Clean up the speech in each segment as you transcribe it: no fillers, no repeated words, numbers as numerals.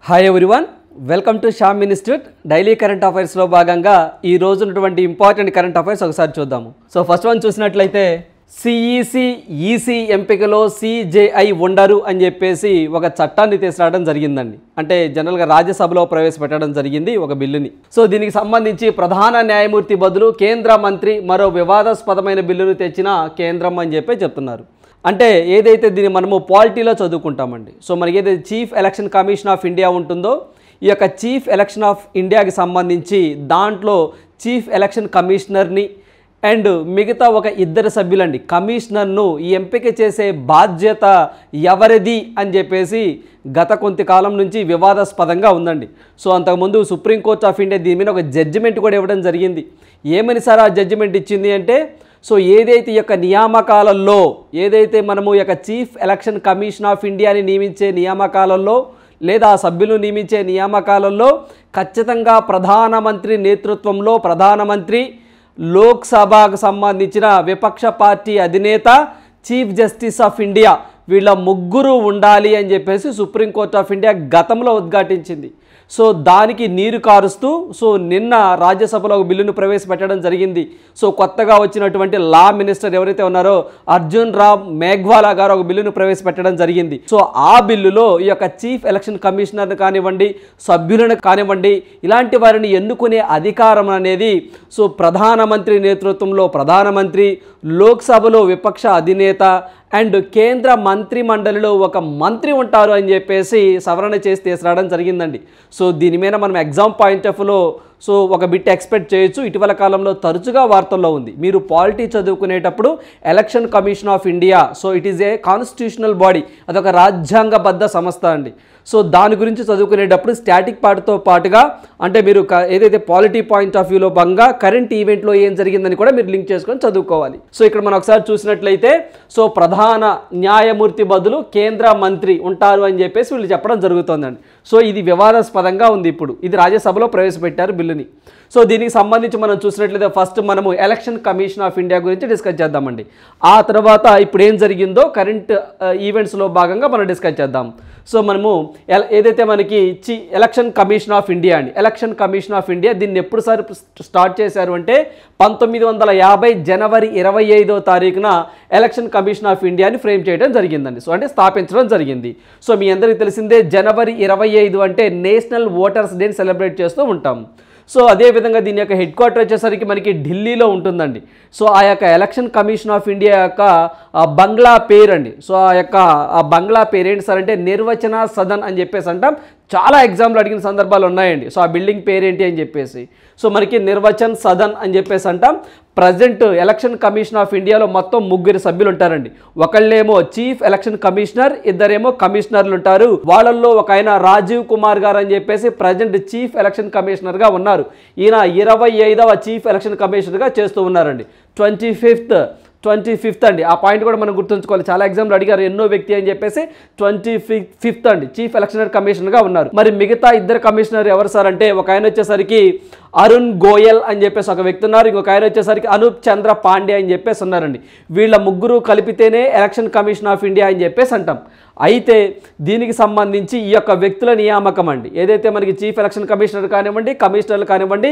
Hi everyone, welcome to Shyam institute. Daily current అఫైర్స్లో భాగంగా ఈ రోజు ఉన్నటువంటి ఇంపార్టెంట్ కరెంట్ అఫైర్స్ ఒకసారి చూద్దాము. సో ఫస్ట్ వన్ చూసినట్లయితే సిఈసి ఈసీ ఎంపికలో సిజేఐ ఉండరు అని చెప్పేసి ఒక చట్టాన్ని తీసుకురావడం జరిగిందండి. అంటే జనరల్గా రాజ్యసభలో ప్రవేశపెట్టడం జరిగింది ఒక బిల్లుని. సో దీనికి సంబంధించి ప్రధాన న్యాయమూర్తి బదులు కేంద్ర మంత్రి మరో వివాదాస్పదమైన బిల్లును తెచ్చిన కేంద్రం అని చెప్పి చెప్తున్నారు. అంటే ఏదైతే దీన్ని మనము పాలిటీలో చదువుకుంటామండి. సో మనకి ఏదైతే chief election commission of India ఉంటుందో, ఈ యొక్క చీఫ్ ఎలక్షన్ ఆఫ్ ఇండియాకి సంబంధించి దాంట్లో చీఫ్ ఎలక్షన్ కమిషనర్ని అండ్ మిగతా ఒక ఇద్దరు సభ్యులండి కమిషనర్ను ఈ ఎంపిక చేసే బాధ్యత ఎవరిది అని చెప్పేసి గత కొంతకాలం నుంచి వివాదాస్పదంగా ఉందండి. సో అంతకుముందు సుప్రీంకోర్టు ఆఫ్ ఇండియా దీని మీద ఒక జడ్జిమెంట్ కూడా ఇవ్వడం జరిగింది. ఏమని సార్ ఆ జడ్జిమెంట్ ఇచ్చింది అంటే, సో ఏదైతే ఈ యొక్క నియామకాలలో ఏదైతే మనము ఈ యొక్క చీఫ్ ఎలక్షన్ కమిషన్ ఆఫ్ ఇండియాని నియమించే నియామకాలలో లేదా సభ్యులు నియమించే నియామకాలలో ఖచ్చితంగా ప్రధానమంత్రి నేతృత్వంలో ప్రధానమంత్రి, లోక్సభకు సంబంధించిన విపక్ష పార్టీ అధినేత, చీఫ్ జస్టిస్ ఆఫ్ ఇండియా వీళ్ళ ముగ్గురు ఉండాలి అని చెప్పేసి సుప్రీంకోర్టు ఆఫ్ ఇండియా గతంలో ఉద్ఘాటించింది. సో దానికి నీరు కారుస్తూ సో నిన్న రాజ్యసభలో ఒక బిల్లును ప్రవేశపెట్టడం జరిగింది. సో కొత్తగా వచ్చినటువంటి లా మినిస్టర్ ఎవరైతే ఉన్నారో అర్జున్ రామ్ మేఘ్వాలా గారు ఒక బిల్లును ప్రవేశపెట్టడం జరిగింది. సో ఆ బిల్లులో ఈ యొక్క చీఫ్ ఎలక్షన్ కమిషనర్ని కానివ్వండి, సభ్యులను కానివ్వండి, ఇలాంటి వారిని ఎన్నుకునే అధికారం అనేది సో ప్రధానమంత్రి నేతృత్వంలో ప్రధానమంత్రి, లోక్సభలో విపక్ష అధినేత అండ్ కేంద్ర మంత్రి మండలిలో ఒక మంత్రి ఉంటారు అని చెప్పేసి సవరణ చేసి తీసుకురావడం జరిగిందండి. సో దీని మీద మనం ఎగ్జామ్ పాయింట్ ఆఫ్ వ్యూలో సో ఒక బిట్ ఎక్స్పెక్ట్ చేయొచ్చు. ఇటీవల కాలంలో తరచుగా వార్తల్లో ఉంది. మీరు పాలిటీ చదువుకునేటప్పుడు election commission of India, so it is a constitutional body, అదొక రాజ్యాంగబద్ధ సంస్థ అండి. సో దాని గురించి చదువుకునేటప్పుడు స్టాటిక్ పార్ట్తో పాటుగా అంటే మీరు ఏదైతే పాలిటీ పాయింట్ ఆఫ్ వ్యూలో భాగంగా కరెంట్ ఈవెంట్లో ఏం జరిగిందని కూడా మీరు లింక్ చేసుకొని చదువుకోవాలి. సో ఇక్కడ మనం ఒకసారి చూసినట్లయితే సో ప్రధాన న్యాయమూర్తి బదులు కేంద్ర మంత్రి ఉంటారు అని చెప్పేసి వీళ్ళు చెప్పడం జరుగుతుందండి. సో ఇది వివాదాస్పదంగా ఉంది. ఇప్పుడు ఇది రాజ్యసభలో ప్రవేశపెట్టారు బిల్లుని. సో దీనికి సంబంధించి మనం చూసినట్లయితే ఫస్ట్ మనము ఎలక్షన్ కమిషన్ ఆఫ్ ఇండియా గురించి డిస్కస్ చేద్దామండి. ఆ తర్వాత ఇప్పుడు ఏం జరిగిందో కరెంట్ ఈవెంట్స్లో భాగంగా మనం డిస్కస్ చేద్దాం. సో మనము ఏదైతే మనకి ఎలక్షన్ కమిషన్ ఆఫ్ ఇండియా అండి, ఎలక్షన్ కమిషన్ ఆఫ్ ఇండియా దీన్ని ఎప్పుడు సార్ స్టార్ట్ చేశారు అంటే 1950 జనవరి 25వ తారీఖున ఎలక్షన్ కమిషన్ ఆఫ్ ఇండియాని ఫ్రేమ్ చేయడం జరిగిందండి. సో అంటే స్థాపించడం జరిగింది. సో మీ అందరికీ తెలిసిందే జనవరి 25 అంటే నేషనల్ ఓటర్స్ డేని సెలబ్రేట్ చేస్తూ ఉంటాం. సో అదేవిధంగా దీని యొక్క హెడ్ క్వార్టర్ వచ్చేసరికి మనకి ఢిల్లీలో ఉంటుందండి. సో ఆ యొక్క ఎలక్షన్ కమిషన్ ఆఫ్ ఇండియా యొక్క బంగ్లా పేరు అండి. సో ఆ యొక్క బంగ్లా పేరు ఏంటి సార్ అంటే నిర్వచన సదన్ అని చెప్పేసి అంటాం. చాలా ఎగ్జామ్లు అడిగిన సందర్భాలు ఉన్నాయండి. సో ఆ బిల్డింగ్ పేరేంటి అని చెప్పేసి సో మనకి నిర్వచన్ సదన్ అని చెప్పేసి అంటాం. ప్రజెంట్ ఎలక్షన్ కమిషన్ ఆఫ్ ఇండియాలో మొత్తం 3 సభ్యులు ఉంటారండి. ఒకళ్ళేమో చీఫ్ ఎలక్షన్ కమిషనర్, ఇద్దరేమో కమిషనర్లు ఉంటారు. వాళ్ళల్లో ఒక ఆయన రాజీవ్ కుమార్ గారు అని చెప్పేసి ప్రజెంట్ చీఫ్ ఎలక్షన్ కమిషనర్గా ఉన్నారు. ఈయన 25వ చీఫ్ ఎలక్షన్ కమిషనర్గా చేస్తూ ఉన్నారండి. 25th అండి. ఆ పాయింట్ కూడా మనం గుర్తుంచుకోవాలి. చాలా ఎగ్జామ్లు అడిగారు ఎన్నో వ్యక్తి అని చెప్పేసి 25th అండి చీఫ్ ఎలక్షన్ కమిషనర్గా ఉన్నారు. మరి మిగతా ఇద్దరు కమిషనర్ ఎవరు సార్ అంటే ఒక ఆయన వచ్చేసరికి అరుణ్ గోయల్ అని చెప్పేసి ఒక వ్యక్తి ఉన్నారు. ఇంకొక ఆయన వచ్చేసరికి అనూప్ చంద్ర పాండే అని చెప్పేసి ఉన్నారండి. వీళ్ళ ముగ్గురు కలిపితేనే ఎలక్షన్ కమిషన్ ఆఫ్ ఇండియా అని చెప్పేసి అంటాం. అయితే దీనికి సంబంధించి ఈ యొక్క వ్యక్తుల నియామకం అండి, ఏదైతే మనకి చీఫ్ ఎలక్షన్ కమిషనర్ కానివ్వండి, కమిషనర్లు కానివ్వండి,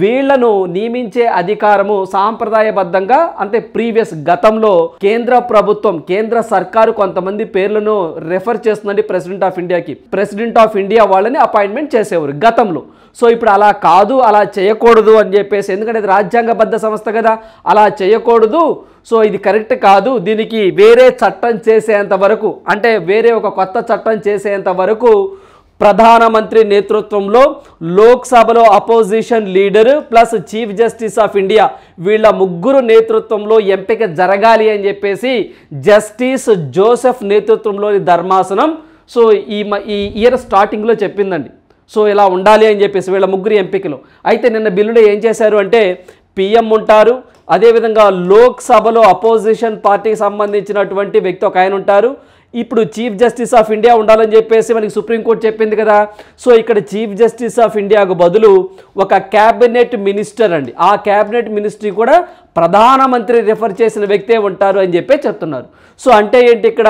వీళ్లను నియమించే అధికారము సాంప్రదాయబద్ధంగా అంటే గతంలో కేంద్ర ప్రభుత్వం, కేంద్ర సర్కారు కొంతమంది పేర్లను రెఫర్ చేస్తుందండి ప్రెసిడెంట్ ఆఫ్ ఇండియాకి. ప్రెసిడెంట్ ఆఫ్ ఇండియా వాళ్ళని అపాయింట్మెంట్ చేసేవారు గతంలో. సో ఇప్పుడు అలా కాదు, అలా చేయకూడదు అని చెప్పేసి, ఎందుకంటే ఇది రాజ్యాంగబద్ధ సంస్థ కదా, అలా చేయకూడదు. సో ఇది కరెక్ట్ కాదు, దీనికి వేరే చట్టం చేసేంత వరకు అంటే వేరే ఒక కొత్త చట్టం చేసేంత వరకు ప్రధానమంత్రి నేతృత్వంలో లోక్సభలో opposition leader plus chief justice of India వీళ్ళ ముగ్గురు నేతృత్వంలో ఎంపిక జరగాలి అని చెప్పేసి జస్టిస్ జోసెఫ్ నేతృత్వంలోని ధర్మాసనం సో ఈ ఇయర్ స్టార్టింగ్లో చెప్పిందండి. సో ఇలా ఉండాలి అని చెప్పేసి వీళ్ళ ముగ్గురు ఎంపికలు. అయితే నిన్న బిల్లులో ఏం చేశారు అంటే పిఎం ఉంటారు, అదేవిధంగా లోక్సభలో అపోజిషన్ పార్టీకి సంబంధించినటువంటి వ్యక్తి ఒక ఆయన ఉంటారు, ఇప్పుడు చీఫ్ జస్టిస్ ఆఫ్ ఇండియా ఉండాలని చెప్పేసి మనకి సుప్రీంకోర్టు చెప్పింది కదా. సో ఇక్కడ చీఫ్ జస్టిస్ ఆఫ్ ఇండియాకు బదులు ఒక క్యాబినెట్ మినిస్టర్ అండి, ఆ క్యాబినెట్ మినిస్ట్రీ కూడా ప్రధానమంత్రి రిఫర్ చేసిన వ్యక్తే ఉంటారు అని చెప్పి చెప్తున్నారు. సో అంటే ఏంటి, ఇక్కడ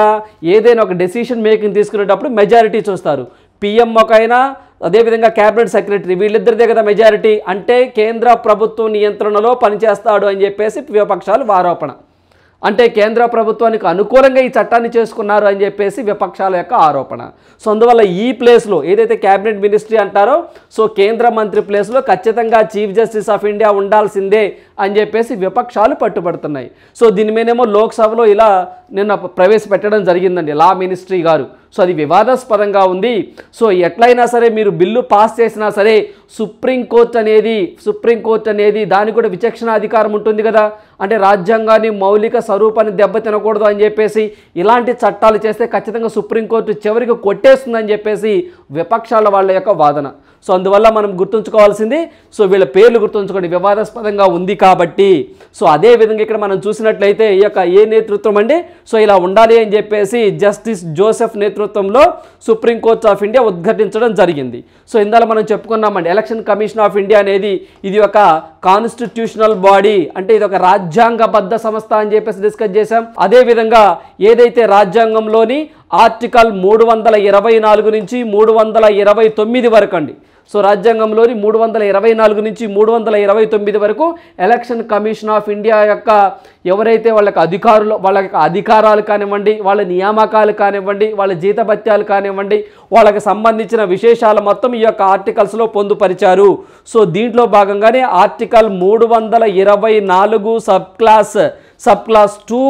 ఏదైనా ఒక డెసిషన్ మేకింగ్ తీసుకునేటప్పుడు మెజారిటీ చూస్తారు. పిఎంఓకైనా అదేవిధంగా క్యాబినెట్ సెక్రటరీ వీళ్ళిద్దరిదే కదా మెజారిటీ, అంటే కేంద్ర ప్రభుత్వం నియంత్రణలో పనిచేస్తాడు అని చెప్పేసి విపక్షాలు ఆరోపణ. అంటే కేంద్ర ప్రభుత్వానికి అనుకూలంగా ఈ చట్టాన్ని చేసుకున్నారు అని చెప్పేసి విపక్షాల యొక్క ఆరోపణ. సో అందువల్ల ఈ ప్లేస్లో ఏదైతే క్యాబినెట్ మినిస్ట్రీ అంటారో, సో కేంద్ర మంత్రి ప్లేస్లో ఖచ్చితంగా చీఫ్ జస్టిస్ ఆఫ్ ఇండియా ఉండాల్సిందే అని చెప్పేసి విపక్షాలు పట్టుబడుతున్నాయి. సో దీని మీదేమో లోక్సభలో ఇలా నిన్న ప్రవేశపెట్టడం జరిగిందండి లా మినిస్ట్రీ గారు. సో అది వివాదాస్పదంగా ఉంది. సో ఎట్లయినా సరే మీరు బిల్లు పాస్ చేసినా సరే సుప్రీంకోర్టు అనేది దానికి కూడా విచక్షణ అధికారం ఉంటుంది కదా, అంటే రాజ్యాంగాన్ని మౌలిక స్వరూపాన్ని దెబ్బతినకూడదు అని చెప్పేసి ఇలాంటి చట్టాలు చేస్తే ఖచ్చితంగా సుప్రీంకోర్టు చివరికి కొట్టేస్తుందని చెప్పేసి విపక్షాల వాళ్ళ యొక్క వాదన. సో అందువల్ల మనం గుర్తుంచుకోవాల్సింది, సో వీళ్ళ పేర్లు గుర్తుంచుకోండి, వివాదాస్పదంగా ఉంది కాబట్టి. సో అదేవిధంగా ఇక్కడ మనం చూసినట్లయితే ఈ యొక్క ఏ నేతృత్వం అండి, సో ఇలా ఉండాలి అని చెప్పేసి జస్టిస్ జోసెఫ్ నేతృత్వంలో సుప్రీంకోర్టు ఆఫ్ ఇండియా ఉద్ఘాటించడం జరిగింది. సో ఇందులో మనం చెప్పుకున్నామండి ఎలక్షన్ కమిషన్ ఆఫ్ ఇండియా అనేది ఇది ఒక కాన్స్టిట్యూషనల్ బాడీ, అంటే ఇది ఒక రాజ్యాంగబద్ధ సంస్థ అని చెప్పేసి డిస్కస్ చేశాం. అదేవిధంగా ఏదైతే రాజ్యాంగంలోని ఆర్టికల్ 324 నుంచి 329 వరకు అండి, సో రాజ్యాంగంలోని 324 నుంచి 329 వరకు ఎలక్షన్ కమిషన్ ఆఫ్ ఇండియా యొక్క ఎవరైతే వాళ్ళకి వాళ్ళ యొక్క అధికారాలు కానివ్వండి, వాళ్ళ నియామకాలు కానివ్వండి, వాళ్ళ జీతభత్యాలు కానివ్వండి, వాళ్ళకి సంబంధించిన విశేషాలు మొత్తం ఈ యొక్క ఆర్టికల్స్లో పొందుపరిచారు. సో దీంట్లో భాగంగానే ఆర్టికల్ 324 సబ్ క్లాస్ 2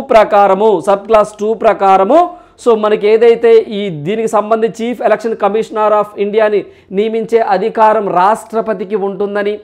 ప్రకారము సో మనకి ఏదైతే ఈ దీనికి సంబంధించి చీఫ్ ఎలక్షన్ కమిషనర్ ఆఫ్ ఇండియాని నియమించే అధికారం రాష్ట్రపతికి ఉంటుందని,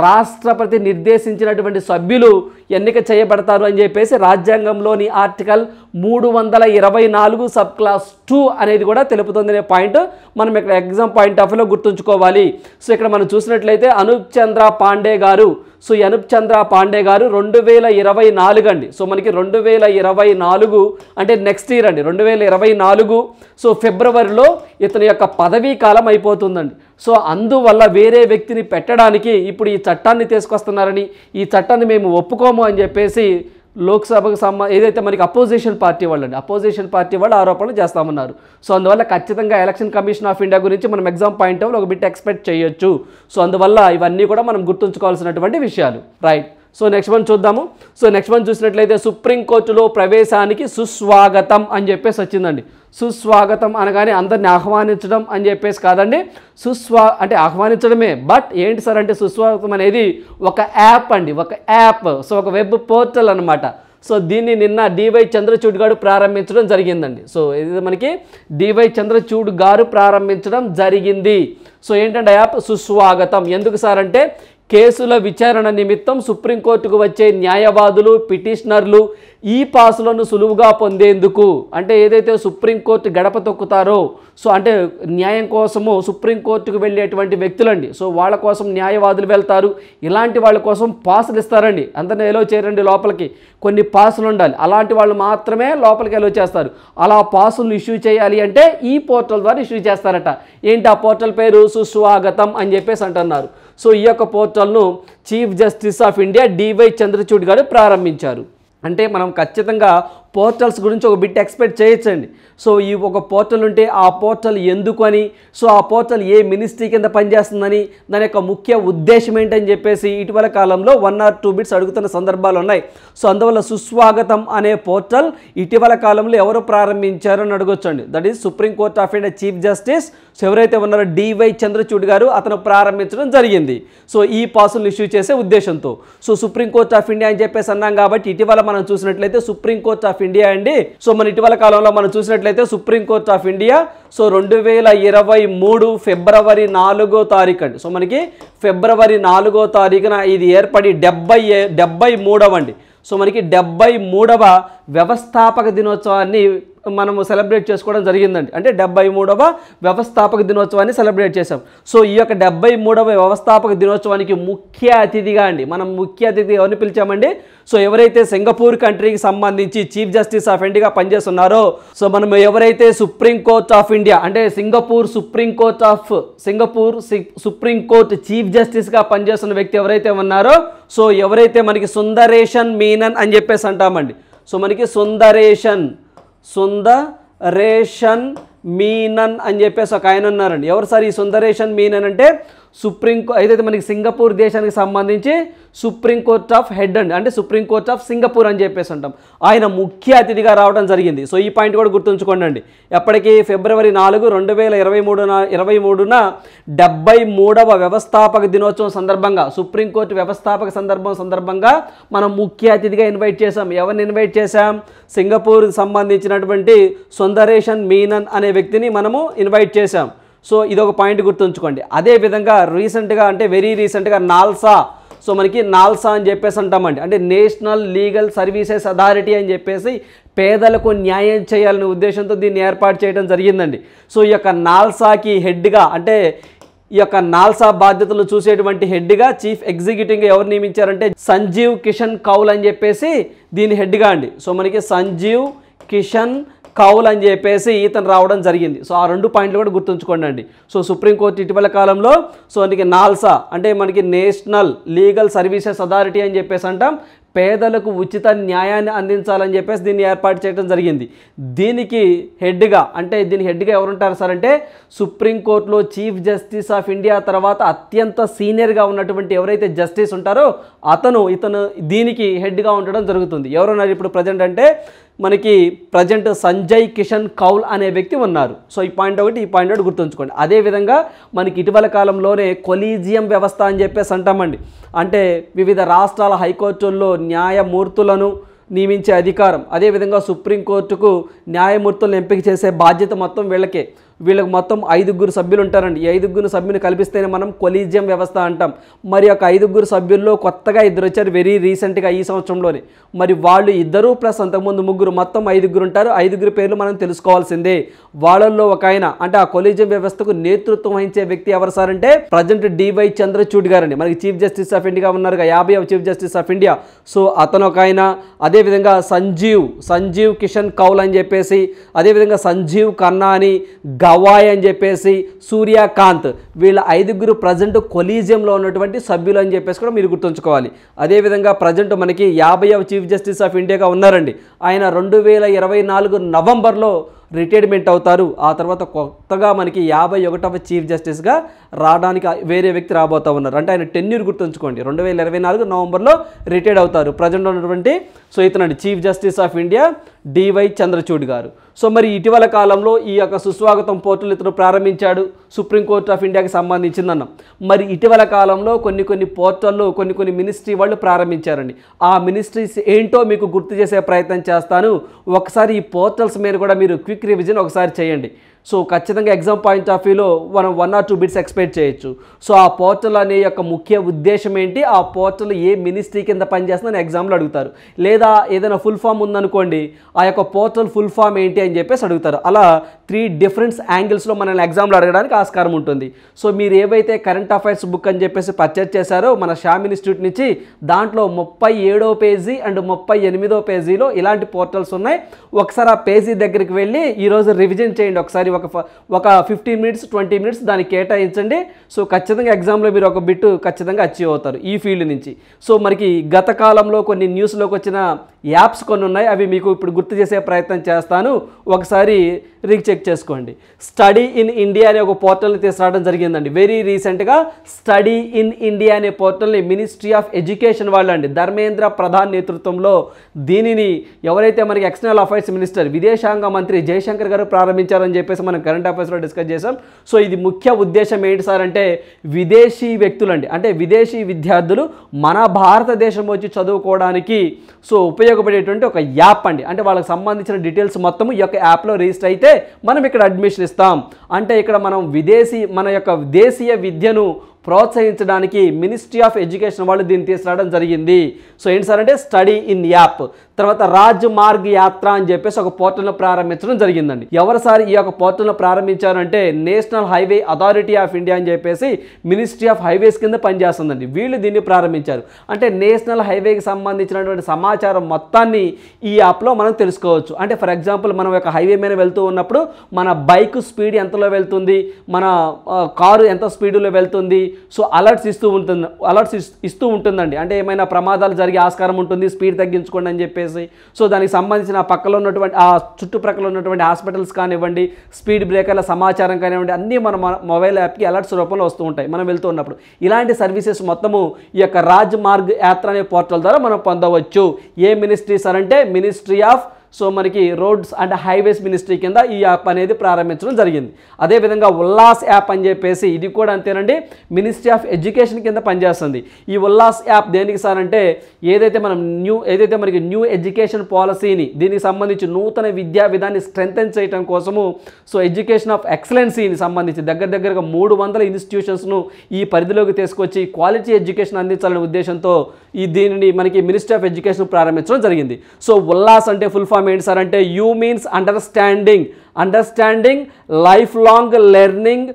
రాష్ట్రపతి నిర్దేశించినటువంటి సభ్యులు ఎన్నిక చేయబడతారు అని చెప్పేసి రాజ్యాంగంలోని ఆర్టికల్ 324 సబ్ క్లాస్ 2 అనేది కూడా తెలుపుతుంది అనే పాయింట్ మనం ఇక్కడ ఎగ్జామ్ పాయింట్ ఆఫ్ వ్యూలో గుర్తుంచుకోవాలి. సో ఇక్కడ మనం చూసినట్లయితే అనూప్ చంద్ర పాండే గారు, సో ఈ అనూప్ చంద్ర పాండే గారు 2024 అండి, సో మనకి 2024 అంటే నెక్స్ట్ ఇయర్ అండి 2024 సో ఫిబ్రవరిలో ఇతని యొక్క పదవీ కాలం అయిపోతుందండి. సో అందువల్ల వేరే వ్యక్తిని పెట్టడానికి ఇప్పుడు ఈ చట్టాన్ని తీసుకొస్తున్నారని, ఈ చట్టాన్ని మేము ఒప్పుకోము అని చెప్పేసి లోక్సభకు ఏదైతే మనకి అపోజిషన్ పార్టీ వాళ్ళు ఆరోపణలు చేస్తామన్నారు. సో అందువల్ల ఖచ్చితంగా ఎలక్షన్ కమిషన్ ఆఫ్ ఇండియా గురించి మనం ఎగ్జామ్ పాయింట్ ఆఫ్ ఒక బిట్ ఎక్స్పెక్ట్ చేయొచ్చు. సో అందువల్ల ఇవన్నీ కూడా మనం గుర్తుంచుకోవాల్సినటువంటి విషయాలు. రైట్, సో నెక్స్ట్ వన్ చూద్దాము. సో నెక్స్ట్ వన్ చూసినట్లయితే సుప్రీంకోర్టులో ప్రవేశానికి సుస్వాగతం అని చెప్పేసి వచ్చిందండి. సుస్వాగతం అనగానే అందరిని ఆహ్వానించడం అని చెప్పేసి కాదండి, అంటే ఆహ్వానించడమే. బట్ ఏంటి సార్ అంటే సుస్వాగతం అనేది ఒక యాప్ అండి, సో ఒక వెబ్ పోర్టల్ అనమాట. సో దీన్ని నిన్న డివై చంద్రచూడ్ గారు ప్రారంభించడం జరిగిందండి. సో ఇది మనకి డివై చంద్రచూడ్ గారు ప్రారంభించడం జరిగింది. సో ఏంటంటే యాప్ సుస్వాగతం. ఎందుకు సార్ అంటే కేసుల విచారణ నిమిత్తం సుప్రీంకోర్టుకు వచ్చే న్యాయవాదులు, పిటిషనర్లు ఈ పాసులను సులువుగా పొందేందుకు, అంటే ఏదైతే సుప్రీంకోర్టు గడప తొక్కుతారో, సో అంటే న్యాయం కోసము సుప్రీంకోర్టుకు వెళ్ళేటువంటి వ్యక్తులండి, సో వాళ్ళ కోసం న్యాయవాదులు వెళ్తారు, ఇలాంటి వాళ్ళ కోసం పాసులు ఇస్తారండి. అందరినీ ఎలో చేయరండి, లోపలికి కొన్ని పాసులు ఉండాలి, అలాంటి వాళ్ళు మాత్రమే లోపలికి ఎలో చేస్తారు. అలా పాసులు ఇష్యూ చేయాలి అంటే ఈ పోర్టల్ ద్వారా ఇష్యూ చేస్తారట. ఏంటి ఆ పోర్టల్ పేరు? సుస్వాగతం అని చెప్పేసి అంటున్నారు. సో ఈ యొక్క పోర్టల్ను chief justice of India DY Chandrachud గారు ప్రారంభించారు. అంటే మనం ఖచ్చితంగా పోర్టల్స్ గురించి ఒక బిట్ ఎక్స్పెక్ట్ చేయొచ్చండి. సో ఈ ఒక పోర్టల్ ఉంటే ఆ పోర్టల్ ఎందుకు అని, సో ఆ పోర్టల్ ఏ మినిస్ట్రీ కింద పనిచేస్తుందని, దాని యొక్క ముఖ్య ఉద్దేశం ఏంటని చెప్పేసి ఇటీవల కాలంలో 1 or 2 బిట్స్ అడుగుతున్న సందర్భాలు ఉన్నాయి. సో అందువల్ల సుస్వాగతం అనే పోర్టల్ ఇటీవల కాలంలో ఎవరు ప్రారంభించారు అని అడగొచ్చండి. That is Supreme Court of India chief justice ఎవరైతే ఉన్నారో డివై చంద్రచూడ్ గారు, అతను ప్రారంభించడం జరిగింది. సో ఈ పాసులను ఇష్యూ చేసే ఉద్దేశంతో. సో సుప్రీంకోర్టు ఆఫ్ ఇండియా అని చెప్పేసి అన్నాం కాబట్టి ఇటీవల మనం చూసినట్లయితే సుప్రీంకోర్టు ఆఫ్ ఇండియా అండి. సో మన ఇటీవల కాలంలో మనం చూసినట్లయితే సుప్రీంకోర్టు ఆఫ్ ఇండియా సో 2023 ఫిబ్రవరి 4వ తారీఖు అండి. సో మనకి ఫిబ్రవరి 4వ తారీఖున ఇది ఏర్పడి 73వ అండి. సో మనకి 73వ వ్యవస్థాపక దినోత్సవాన్ని మనము సెలబ్రేట్ చేసుకోవడం జరిగిందండి. అంటే 73వ వ్యవస్థాపక దినోత్సవాన్ని సెలబ్రేట్ చేసాం. సో ఈ యొక్క 73వ వ్యవస్థాపక దినోత్సవానికి ముఖ్య అతిథిగా అండి మనం ముఖ్య అతిథి ఎవరిని పిలిచామండి? సో ఎవరైతే సింగపూర్ కంట్రీకి సంబంధించి చీఫ్ జస్టిస్ ఆఫ్ ఇండియాగా పనిచేస్తున్నారో, సో మనం ఎవరైతే సుప్రీంకోర్టు ఆఫ్ ఇండియా అంటే సింగపూర్ సుప్రీంకోర్టు చీఫ్ జస్టిస్గా పనిచేస్తున్న వ్యక్తి ఎవరైతే ఉన్నారో, సో ఎవరైతే మనకి సుందరేషన్ మీనన్ అని చెప్పేసి అంటామండి. సో మనకి సుందరేషన్ మీనన్ అని చెప్పేసి ఒక ఆయన ఉన్నారండి. ఎవరు సార్ ఈ సుందరేషన్ మీనన్ అంటే ఏదైతే మనకి సింగపూర్ దేశానికి సంబంధించి సుప్రీంకోర్ట్ ఆఫ్ హెడ్ అండి, అంటే సుప్రీంకోర్ట్ ఆఫ్ సింగపూర్ అని చెప్పేసి అంటాం. ఆయన ముఖ్య అతిథిగా రావడం జరిగింది. సో ఈ పాయింట్ కూడా గుర్తుంచుకోండి అండి. ఎప్పటికీ ఫిబ్రవరి 4, 2023న 73వ వ్యవస్థాపక దినోత్సవం సందర్భంగా, సుప్రీంకోర్టు వ్యవస్థాపక సందర్భంగా మనం ముఖ్య అతిథిగా ఇన్వైట్ చేశాం. ఎవరిని ఇన్వైట్ చేశాం? సింగపూర్ సంబంధించినటువంటి సుందరేషన్ మీనన్ అనే వ్యక్తిని మనము ఇన్వైట్ చేశాం. సో ఇదొక పాయింట్ గుర్తుంచుకోండి. అదేవిధంగా రీసెంట్గా, అంటే వెరీ రీసెంట్గా నాల్సా, సో మనకి నాల్సా అని చెప్పేసి అంటామండి, అంటే నేషనల్ లీగల్ సర్వీసెస్ అథారిటీ అని చెప్పేసి పేదలకు న్యాయం చేయాలనే ఉద్దేశంతో దీన్ని ఏర్పాటు చేయడం జరిగిందండి. సో ఈ యొక్క నాల్సాకి హెడ్గా, అంటే ఈ యొక్క నాల్సా బాధ్యతలు చూసేటువంటి హెడ్గా చీఫ్ ఎగ్జిక్యూటివ్గా ఎవరు నియమించారంటే సంజీవ్ కిషన్ కౌల్ అని చెప్పేసి దీని హెడ్గా అండి. సో మనకి సంజీవ్ కిషన్ కౌల్ అని చెప్పేసి ఇతను రావడం జరిగింది. సో ఆ 2 పాయింట్లు కూడా గుర్తుంచుకోండి అండి. సో సుప్రీంకోర్టు ఇటీవల కాలంలో సో మనకి నాల్సా అంటే మనకి నేషనల్ లీగల్ సర్వీసెస్ అథారిటీ అని చెప్పేసి అంటాం, పేదలకు ఉచిత న్యాయాన్ని అందించాలని చెప్పేసి దీన్ని ఏర్పాటు చేయడం జరిగింది. దీనికి హెడ్గా, అంటే దీని హెడ్గా ఎవరుంటారు సార్ అంటే సుప్రీంకోర్టులో చీఫ్ జస్టిస్ ఆఫ్ ఇండియా తర్వాత అత్యంత సీనియర్గా ఉన్నటువంటి ఎవరైతే జస్టిస్ ఉంటారో ఇతను దీనికి హెడ్గా ఉండడం జరుగుతుంది. ఎవరున్నారు ఇప్పుడు ప్రజెంట్ అంటే మనకి ప్రజెంట్ సంజయ్ కిషన్ కౌల్ అనే వ్యక్తి ఉన్నారు. సో ఈ పాయింట్ ఒకటి గుర్తుంచుకోండి. అదేవిధంగా మనకి ఇటీవల కాలంలోనే కొలీజియం వ్యవస్థ అని చెప్పేసి అంటామండి, అంటే వివిధ రాష్ట్రాల హైకోర్టుల్లో న్యాయమూర్తులను నియమించే అధికారం, అదేవిధంగా సుప్రీంకోర్టుకు న్యాయమూర్తులను ఎంపిక చేసే బాధ్యత మొత్తం వీళ్ళకి మొత్తం 5 సభ్యులు ఉంటారండి. ఈ 5 సభ్యులు కలిపిస్తేనే మనం కొలీజియం వ్యవస్థ అంటాం. మరి ఒక 5 సభ్యుల్లో కొత్తగా 2 వచ్చారు వెరీ రీసెంట్గా ఈ సంవత్సరంలోనే. మరి వాళ్ళు 2 ప్లస్ అంతకుముందు 3, మొత్తం 5 ఉంటారు. 5 పేర్లు మనం తెలుసుకోవాల్సిందే. వాళ్ళల్లో ఒక ఆయన, అంటే ఆ కొలీజియం వ్యవస్థకు నేతృత్వం వహించే వ్యక్తి ఎవరు సార్ అంటే ప్రజెంట్ డివై చంద్రచూడ్ గారండి. మనకి చీఫ్ జస్టిస్ ఆఫ్ ఇండియా ఉన్నారుగా, 50వ chief justice of India. So అతను ఒక ఆయన. అదేవిధంగా సంజీవ్ కిషన్ కౌల్ అని చెప్పేసి, అదేవిధంగా సంజీవ్ ఖన్నాని, గవాయ్ అని చెప్పేసి, సూర్యకాంత్, వీళ్ళ 5 ప్రజెంట్ కొలీజియంలో ఉన్నటువంటి సభ్యులు అని చెప్పేసి కూడా మీరు గుర్తుంచుకోవాలి. అదేవిధంగా ప్రజెంట్ మనకి 50వ చీఫ్ జస్టిస్ ఆఫ్ ఇండియాగా ఉన్నారండి. ఆయన 2024 నవంబర్లో రిటైర్మెంట్ అవుతారు. ఆ తర్వాత కొత్తగా మనకి 51వ చీఫ్ జస్టిస్గా రావడానికి వేరే వ్యక్తి రాబోతూ ఉన్నారు. అంటే ఆయన టెన్యూర్ గుర్తుంచుకోండి, 2024 నవంబర్లో రిటైర్డ్ అవుతారు. ప్రజెంట్ ఉన్నటువంటి సో ఇతనండి chief justice of India DY Chandrachud garu. So మరి ఇటీవల కాలంలో ఈ యొక్క సుస్వాగతం పోర్టల్ ఇతను ప్రారంభించాడు, సుప్రీంకోర్టు ఆఫ్ ఇండియాకి సంబంధించిందన్నాం. మరి ఇటీవల కాలంలో కొన్ని పోర్టళ్ళు కొన్ని మినిస్ట్రీ వాళ్ళు ప్రారంభించారండి. ఆ మినిస్ట్రీస్ ఏంటో మీకు గుర్తు చేసే ప్రయత్నం చేస్తాను. ఒకసారి ఈ పోర్టల్స్ మీద కూడా మీరు క్విక్ రివిజన్ ఒకసారి చేయండి. సో ఖచ్చితంగా ఎగ్జామ్ పాయింట్ ఆఫ్ వ్యూలో మనం 1 or 2 బిట్స్ ఎక్స్పెక్ట్ చేయొచ్చు. సో ఆ పోర్టల్ అనే యొక్క ముఖ్య ఉద్దేశం ఏంటి, ఆ పోర్టల్ ఏ మినిస్ట్రీ కింద పనిచేస్తుందని ఎగ్జామ్లో అడుగుతారు. లేదా ఏదైనా ఫుల్ ఫామ్ ఉందనుకోండి, ఆ యొక్క పోర్టల్ ఫుల్ ఫామ్ ఏంటి అని చెప్పేసి అడుగుతారు. అలా 3 డిఫరెంట్ యాంగిల్స్లో మనల్ని ఎగ్జామ్లో అడగడానికి ఆస్కారం ఉంటుంది. సో మీరు ఏవైతే కరెంట్ అఫైర్స్ బుక్ అని చెప్పేసి పర్చేజ్ చేశారో మన శ్యామ్ ఇన్స్టిట్యూట్ నుంచి, దాంట్లో 37వ పేజీ అండ్ 38వ పేజీలో ఇలాంటి పోర్టల్స్ ఉన్నాయి. ఒకసారి ఆ పేజీ దగ్గరికి వెళ్ళి ఈరోజు రివిజన్ చేయండి. ఒకసారి ఒక 15 minutes 20 minutes దానికి కేటాయించండి. సో ఖచ్చితంగా ఎగ్జామ్లో మీరు ఒక బిట్ ఖచ్చితంగా అచీవ్ అవుతారు ఈ ఫీల్డ్ నుంచి. సో మనకి గత కాలంలో కొన్ని న్యూస్లోకి వచ్చిన యాప్స్ కొన్ని ఉన్నాయి, అవి మీకు ఇప్పుడు గుర్తు చేసే ప్రయత్నం చేస్తాను. ఒకసారి రీచెక్ చేసుకోండి. స్టడీ ఇన్ ఇండియా అనే ఒక పోర్టల్ని తీసుకురావడం జరిగిందండి. వెరీ రీసెంట్గా స్టడీ ఇన్ ఇండియా అనే పోర్టల్ని మినిస్ట్రీ ఆఫ్ ఎడ్యుకేషన్ వాళ్ళండి, ధర్మేంద్ర ప్రధాన్ నేతృత్వంలో దీనిని ఎవరైతే మనకి ఎక్స్టర్నల్ అఫైర్స్ మినిస్టర్, విదేశాంగ మంత్రి జయశంకర్ గారు ప్రారంభించారని చెప్పేసి మనం కరెంట్ అఫైర్స్లో డిస్కస్ చేసాం. సో ఇది ముఖ్య ఉద్దేశం ఏంటి సార్ అంటే విదేశీ వ్యక్తులండి, అంటే విదేశీ విద్యార్థులు మన భారతదేశం వచ్చి చదువుకోవడానికి సో ఉపయోగపడేటువంటి ఒక యాప్ అండి. అంటే వాళ్ళకి సంబంధించిన డీటెయిల్స్ మొత్తం ఈ యొక్క యాప్లో రిజిస్టర్ అయితే మనం ఇక్కడ అడ్మిషన్ ఇస్తాం. అంటే ఇక్కడ మనం మన యొక్క దేశీయ విద్యను ప్రోత్సహించడానికి మినిస్ట్రీ ఆఫ్ ఎడ్యుకేషన్ వాళ్ళు దీన్ని తీసుకురావడం జరిగింది. సో ఏంటి సార్ అంటే స్టడీ ఇన్ యాప్. తర్వాత రాజ్ మార్గ్ యాత్ర అని చెప్పేసి ఒక పోర్టల్ను ప్రారంభించడం జరిగిందండి. ఎవరు సార్ ఈ యొక్క పోర్టల్ను ప్రారంభించారంటే national highway authority of India అని చెప్పేసి మినిస్ట్రీ ఆఫ్ హైవేస్ కింద పనిచేస్తుందండి. వీళ్ళు దీన్ని ప్రారంభించారు. అంటే నేషనల్ హైవేకి సంబంధించినటువంటి సమాచారం మొత్తాన్ని ఈ యాప్లో మనం తెలుసుకోవచ్చు. అంటే ఫర్ ఎగ్జాంపుల్ మనం ఒక హైవే మీద వెళ్తూ ఉన్నప్పుడు మన బైక్ స్పీడ్ ఎంతలో వెళ్తుంది, మన కారు ఎంత స్పీడ్లో వెళ్తుంది, సో అలర్ట్స్ ఇస్తూ ఉంటుందండి. అంటే ఏమైనా ప్రమాదాలు జరిగే ఆస్కారం ఉంటుంది, స్పీడ్ తగ్గించుకోండి అని చెప్పేసి చెప్పేసి. సో దానికి సంబంధించిన పక్కలో ఉన్నటువంటి ఆ చుట్టుప్రక్కల ఉన్నటువంటి హాస్పిటల్స్ కానివ్వండి, స్పీడ్ బ్రేకర్ల సమాచారం కానివ్వండి, అన్నీ మన మొబైల్ యాప్కి అలర్ట్స్ రూపంలో వస్తూ ఉంటాయి మనం వెళ్తూ ఉన్నప్పుడు. ఇలాంటి సర్వీసెస్ మొత్తము ఈ యొక్క రాజ్ మార్గ్ యాత్ర అనే పోర్టల్ ద్వారా మనం పొందవచ్చు. ఏ మినిస్ట్రీ సార్ అంటే మినిస్ట్రీ ఆఫ్ సో మనకి రోడ్స్ అండ్ హైవేస్ మినిస్ట్రీ కింద ఈ యాప్ అనేది ప్రారంభించడం జరిగింది. అదేవిధంగా ఉల్లాస్ యాప్ అని చెప్పేసి ఇది కూడా అంతేనండి, మినిస్ట్రీ ఆఫ్ ఎడ్యుకేషన్ కింద పనిచేస్తుంది. ఈ ఉల్లాస్ యాప్ దేనికి సార్ అంటే ఏదైతే మనకి న్యూ ఎడ్యుకేషన్ పాలసీని, దీనికి సంబంధించి నూతన విద్యా విధాన్ని స్ట్రెంథెన్ చేయడం కోసము సో ఎడ్యుకేషన్ ఆఫ్ ఎక్సలెన్సీని సంబంధించి దగ్గరగా 300 ఇన్స్టిట్యూషన్స్ను ఈ పరిధిలోకి తీసుకొచ్చి క్వాలిటీ ఎడ్యుకేషన్ అందించాలనే ఉద్దేశంతో దీనిని మనకి మినిస్ట్రీ ఆఫ్ ఎడ్యుకేషన్ ప్రారంభించడం జరిగింది. సో ఉల్లాస్ అంటే ఫుల్ ఫామ్ ఏంటి సార్ అంటే you means understanding life long learning